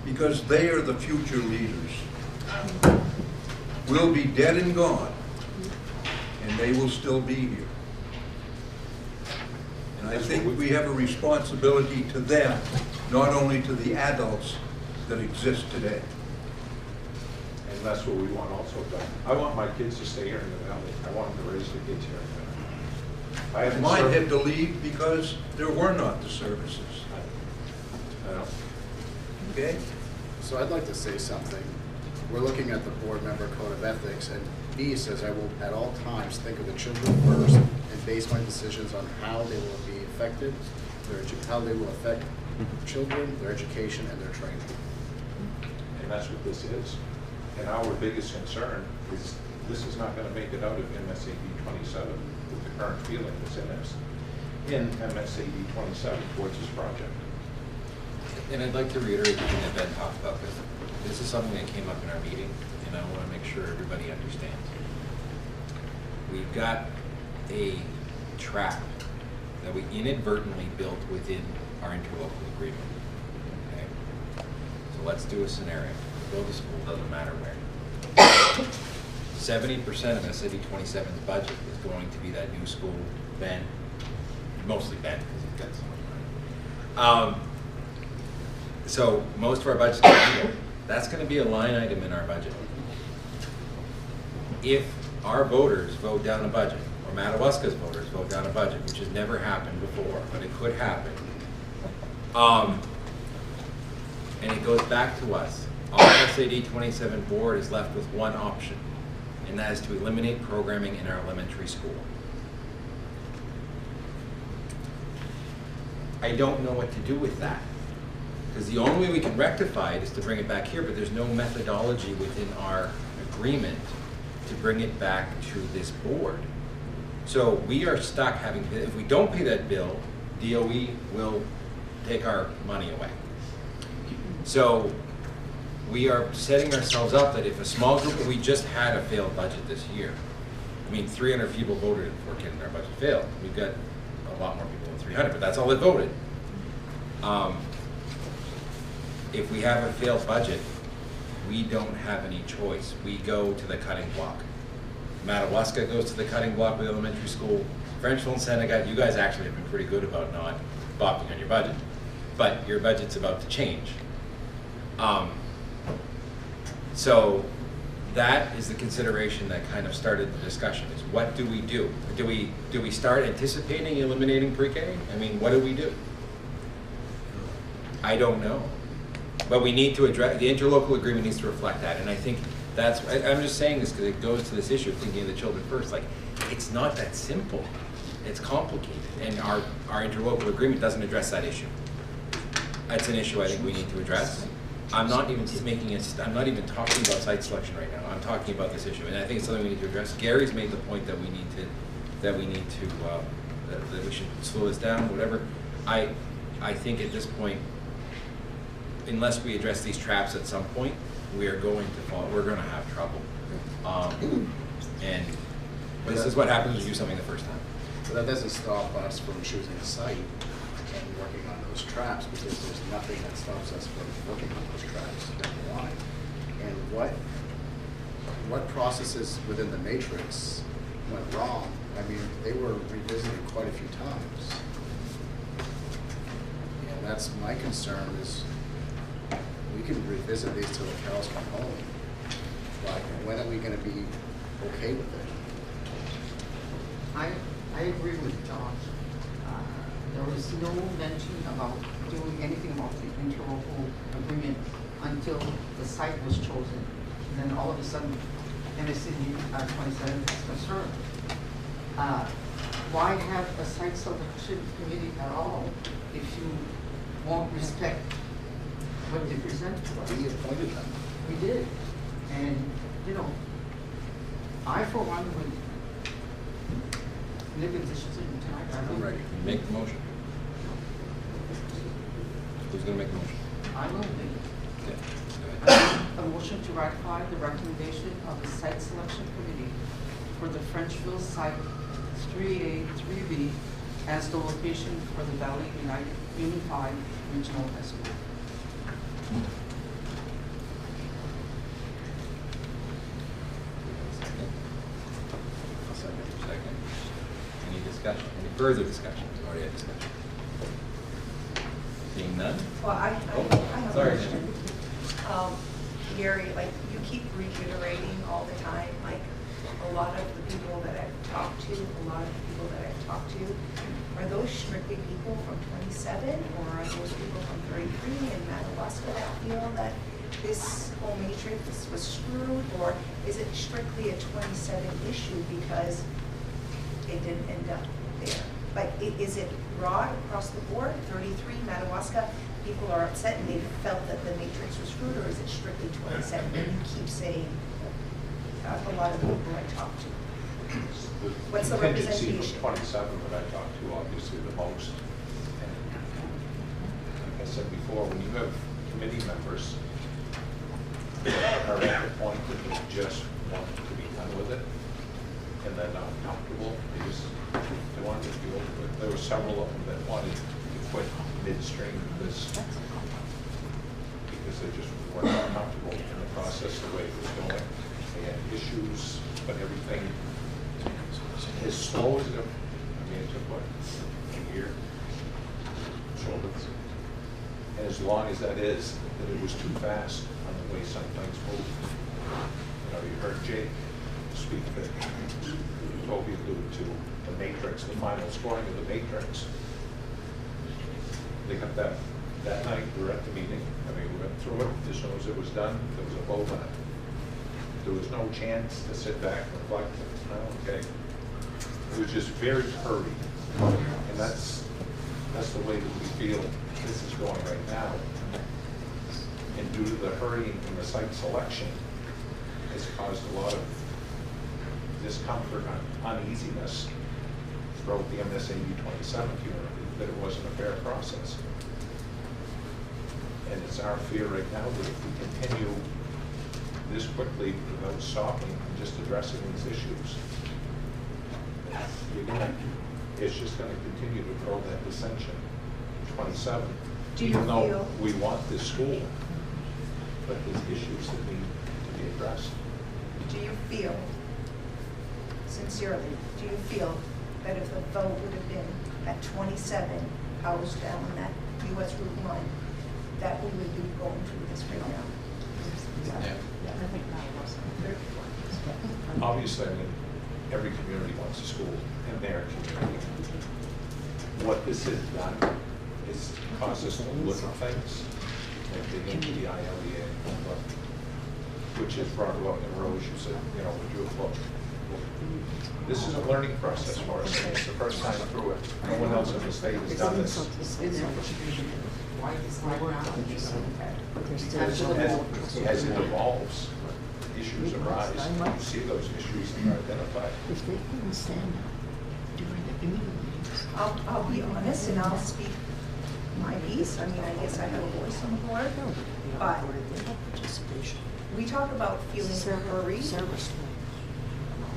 because they are the future leaders. We'll be dead and gone, and they will still be here. And I think we have a responsibility to them, not only to the adults that exist today. And that's what we want also done. I want my kids to stay here in the valley. I want them to raise their kids here in the valley. I haven't Mine served- had to leave because there were not the services. I know. Okay? So I'd like to say something. We're looking at the board member code of ethics, and B says I will at all times think of the children first and base my decisions on how they will be affected, how they will affect children, their education, and their training. And that's what this is. And our biggest concern is this is not going to make it out of MSAB 27 with the current feeling that's in us. In MSAB 27 towards this project. And I'd like to reiterate the thing that Ben talked about, because this is something that came up in our meeting, and I want to make sure everybody understands. We've got a trap that we inadvertently built within our interlocal agreement. Okay? So let's do a scenario. We build a school, doesn't matter where. 70% of SAD 27's budget is going to be that new school, Ben, mostly Ben, because he's got so much money. So most of our budget's going to be there. That's going to be a line item in our budget. If our voters vote down a budget, or Madawaska's voters vote down a budget, which has never happened before, but it could happen, and it goes back to us, our SAD 27 board is left with one option, and that is to eliminate programming in our elementary school. I don't know what to do with that. Because the only way we can rectify it is to bring it back here, but there's no methodology within our agreement to bring it back to this board. So we are stuck having, if we don't pay that bill, DOE will take our money away. So we are setting ourselves up that if a small group, we just had a failed budget this year. I mean, 300 people voted for Kent and our budget failed. We've got a lot more people than 300, but that's all that voted. If we have a failed budget, we don't have any choice. We go to the cutting block. Madawaska goes to the cutting block with elementary school. Frenchville and Senegat, you guys actually have been pretty good about not bopping on your budget, but your budget's about to change. So that is the consideration that kind of started the discussion, is what do we do? Do we start anticipating eliminating pre-K? I mean, what do we do? I don't know. But we need to address, the interlocal agreement needs to reflect that, and I think that's, I'm just saying this because it goes to this issue of thinking of the children first. Like, it's not that simple. It's complicated, and our interlocal agreement doesn't address that issue. That's an issue I think we need to address. I'm not even making it, I'm not even talking about site selection right now. I'm talking about this issue, and I think it's something we need to address. Gary's made the point that we need to, that we should slow this down, whatever. I think at this point, unless we address these traps at some point, we are going to fall, we're going to have trouble. And this is what happens when you do something the first time. But that doesn't stop us from choosing a site and working on those traps, because there's nothing that stops us from working on those traps down the line. And what processes within the matrix went wrong? I mean, they were revisited quite a few times. And that's my concern, is we can revisit these till the cows come home, but when are we going to be okay with it? I agree with Josh. There was no mention about doing anything about the interlocal agreement until the site was chosen. And then all of a sudden, MSCD 27 is concerned. Why have a site selection committee at all if you won't respect what they present to us? We appointed them. We did. And, you know, I for one would make a decision tonight. I'm ready. Make the motion. Who's going to make the motion? I will make Okay. Go ahead. a motion to ratify the recommendation of the site selection committee for the Frenchville site 3A, 3B as the location for the Valley Unified Regional High School. Second. Any discussion? Any further discussion? We've already had discussion. Seeing none? Well, I have a Sorry. question. Gary, like, you keep reiterating all the time, like, a lot of the people that I've talked to, are those strictly people from 27, or are those people from 33 in Madawaska that feel that this whole matrix was screwed, or is it strictly a 27 issue because it didn't end up there? Like, is it broad across the board, 33, Madawaska, people are upset and they felt that the matrix was screwed, or is it strictly 27? And you keep saying, a lot of people I talk to. What's the contingency representation? from 27 that I talked to, obviously the most. And like I said before, when you have committee members that are at the point that they just want to be done with it, and they're not comfortable, they wanted to be over it. There were several of them that wanted to quit midstream because they just weren't comfortable in the process the way it was going. They had issues, but everything, as slow as it, I mean, it took what, a year? And as long as that is, that it was too fast on the way some things moved. You know, you heard Jake speak that Toby alluded to the matrix, the final scoring of the matrix. They got that night, we were at the meeting, I mean, we went through it, as soon as it was done, there was a vote on it. There was no chance to sit back and reflect, okay. It was just very hurried, and that's the way that we feel this is going right now. And due to the hurrying in the site selection, it's caused a lot of discomfort and uneasiness throughout the MSAU 27 community that it wasn't a fair process. And it's our fear right now that if we continue this quickly without stopping and just addressing these issues, it's just going to continue to grow that dissension. 27, even though we want this school, but there's issues that need to be addressed. Do you feel, sincerely, do you feel that if the vote would have been at 27 hours down that US Route 1, that we would be going through this right now? Yeah. I think that was. Obviously, I mean, every community wants a school in their community. What this has done is caused us to look at things and dig into the ILEA, which has brought about the Rose. You said, you know, would you have looked? This is a learning process for us. It's the first time through it. No one else in the state has done this. As it evolves, issues arise. You see those issues and are identified. If they couldn't stand up during the committee meetings. I'll be honest and I'll speak my piece. I mean, I guess I have a voice on the board, but we talk about feeling hurried.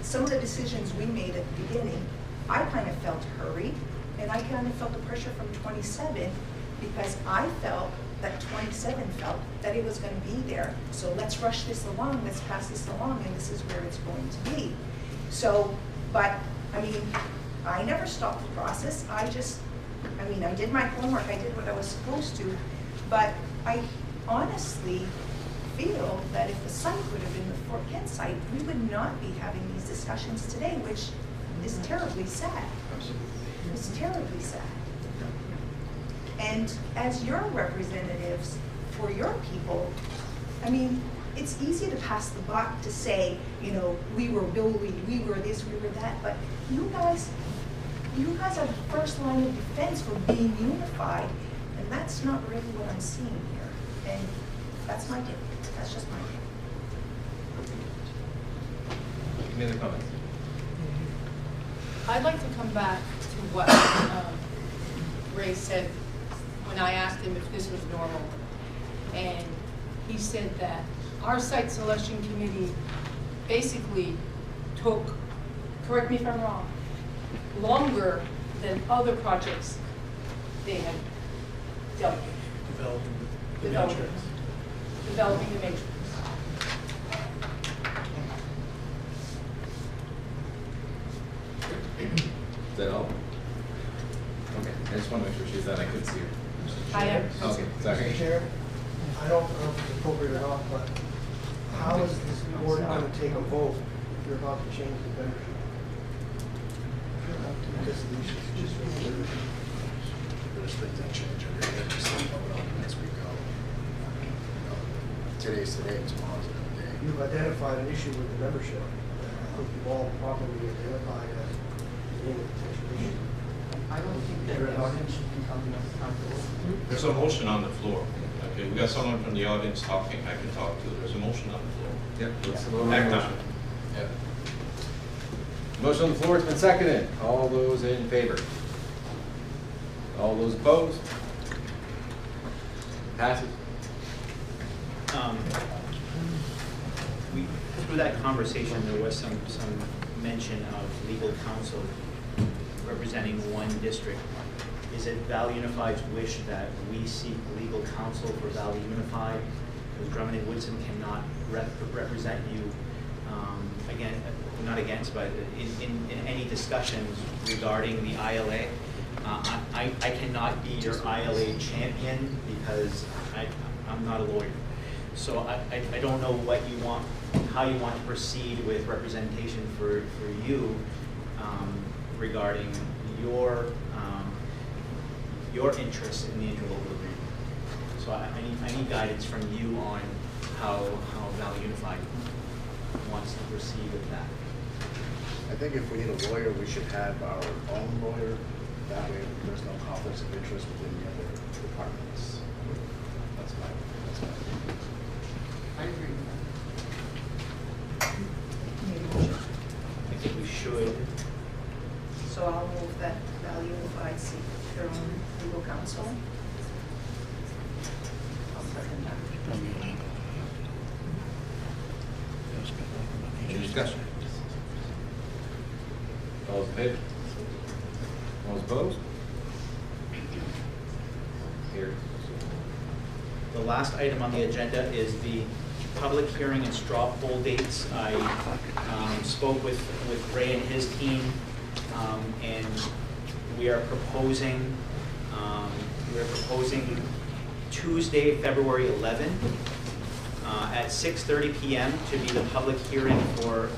Some of the decisions we made at the beginning, I kind of felt hurried, and I kind of felt the pressure from 27 because I felt that 27 felt that it was going to be there. So let's rush this along, let's pass this along, and this is where it's going to be. So, but, I mean, I never stopped the process. I did my homework, I did what I was supposed to, but I honestly feel that if the site would have been the Fort Kent site, we would not be having these discussions today, which is terribly sad. It's terribly sad. And as your representatives for your people, I mean, it's easy to pass the buck to say, you know, we were bullied, we were this, we were that, but you guys are the first line of defense for being unified, and that's not really what I'm seeing here. And that's my take. That's just my take. Any other comments? I'd like to come back to what Ray said when I asked him if this was normal. And he said that our site selection committee basically took correct me if I'm wrong, longer than other projects they had dealt with. Developing the matrix. Is that all? Okay, I just want to make sure she's done. I couldn't see her. I am. Okay, sorry. Mr. Chair, I don't know if it's appropriate or not, but how is this board going to take a vote if you're about to change the membership? Because the issue is just There's things that change every day, just like vote on it as we go. Today's today, tomorrow's another day. You've identified an issue with the membership. I think you've all properly identified as being a potential issue. I don't think that the audience should be coming up front. There's a motion on the floor. Okay, we got someone from the audience talking, I can talk to. There's a motion on the floor. Yep, let's vote on the Act on motion. it. Yep. Motion on the floor has been seconded. All those in favor? All those opposed? Passes. Through that conversation, there was some mention of legal counsel representing one district. Is it Valley Unified's wish that we seek legal counsel for Valley Unified? Because Drummond and Woodson cannot represent you, again, not against, but in any discussions regarding the ILA. I cannot be your ILA champion because I'm not a lawyer. So I don't know what you want, how you want to proceed with representation for you regarding your interest in the interlocal agreement. So I need guidance from you on how Valley Unified wants to proceed with that. I think if we need a lawyer, we should have our own lawyer. That way there's no conflicts of interest within the other departments. That's my opinion. I agree with that. I think we should. So I'll move that Valley Unified seek their own legal counsel. I'll second that. Any discussion? All those in favor? All those opposed? Here. The last item on the agenda is the public hearing and straw poll dates. I spoke with Ray and his team, and we are proposing Tuesday, February 11, at 6:30 p.m. to be the public hearing for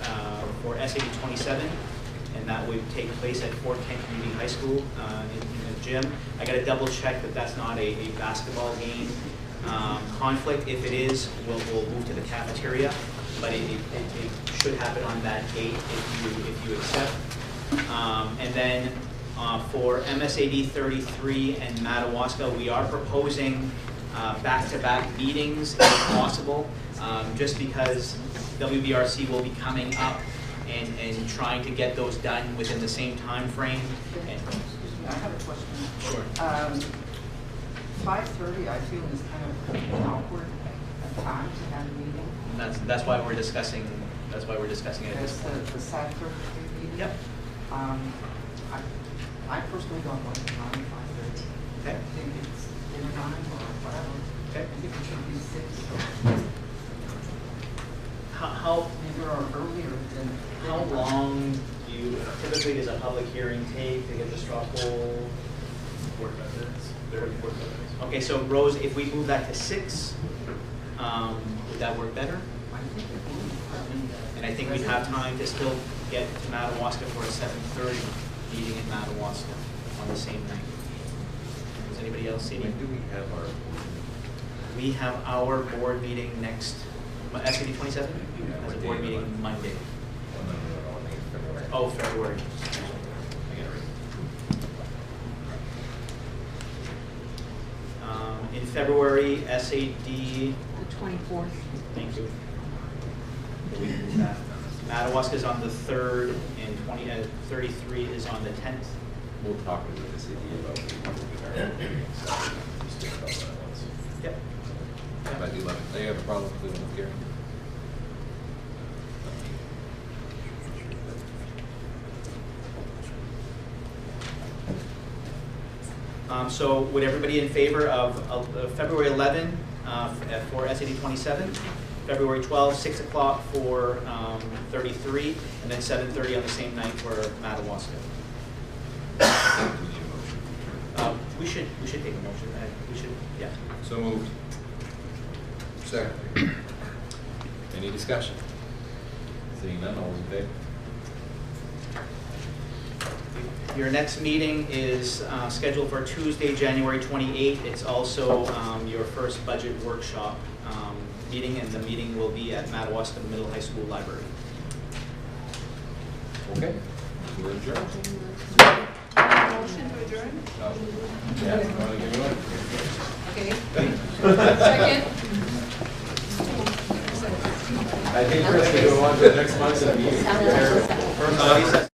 SAD 27, and that would take place at Fort Kent Community High School in the gym. I got to double check that that's not a basketball game conflict. If it is, we'll move to the cafeteria, but it should happen on that date if you accept. And then for MSAD 33 and Madawaska, we are proposing back-to-back meetings if possible, just because WBRC will be coming up and trying to get those done within the same time frame. Excuse me, I have a question. Sure. 5:30, I feel, is kind of awkward at times to have a meeting. And that's why we're discussing it at this That's point. the Saturday meeting. Yep. I personally don't like the 9 to 5:30. Okay. I think it's dinner time or whatever. Okay. I think it should be 6 or How either or earlier than. How long do you, typically does a public hearing take to get the straw poll? 45 minutes. 45 minutes. Okay, so Rose, if we move that to 6, would that work better? I think it would. And I think we'd have time to still get to Madawaska for a 7:30 meeting in Madawaska on the same night. Does anybody else see any? When do we have our? We have our board meeting next, SAD 27? Yeah, Has what a day board of the meeting month? Monday. Oh, no, I think it's February. Oh, February. I get it right. In February, SAD, The 24th. thank you. Madawaska's on the 3rd, and 33 is on the 10th. We'll talk with the city about the meeting, so just think about that once. Yep. About the 11th. They have a problem with the hearing? So would everybody in favor of February 11 for SAT 27, February 12, 6 o'clock for 33, and then 7:30 on the same night for Madawaska? We should take a motion. We should, yeah. So moved. Second. Any discussion? Seeing none, all those in favor? Your next meeting is scheduled for Tuesday, January 28th. It's also your first budget workshop meeting, and the meeting will be at Madawaska Middle High School Library. Okay, we're adjourned. Motion to adjourn? Yeah, you want to give me one? Okay. Second? I think Chris, we go on to the next month's meeting. First,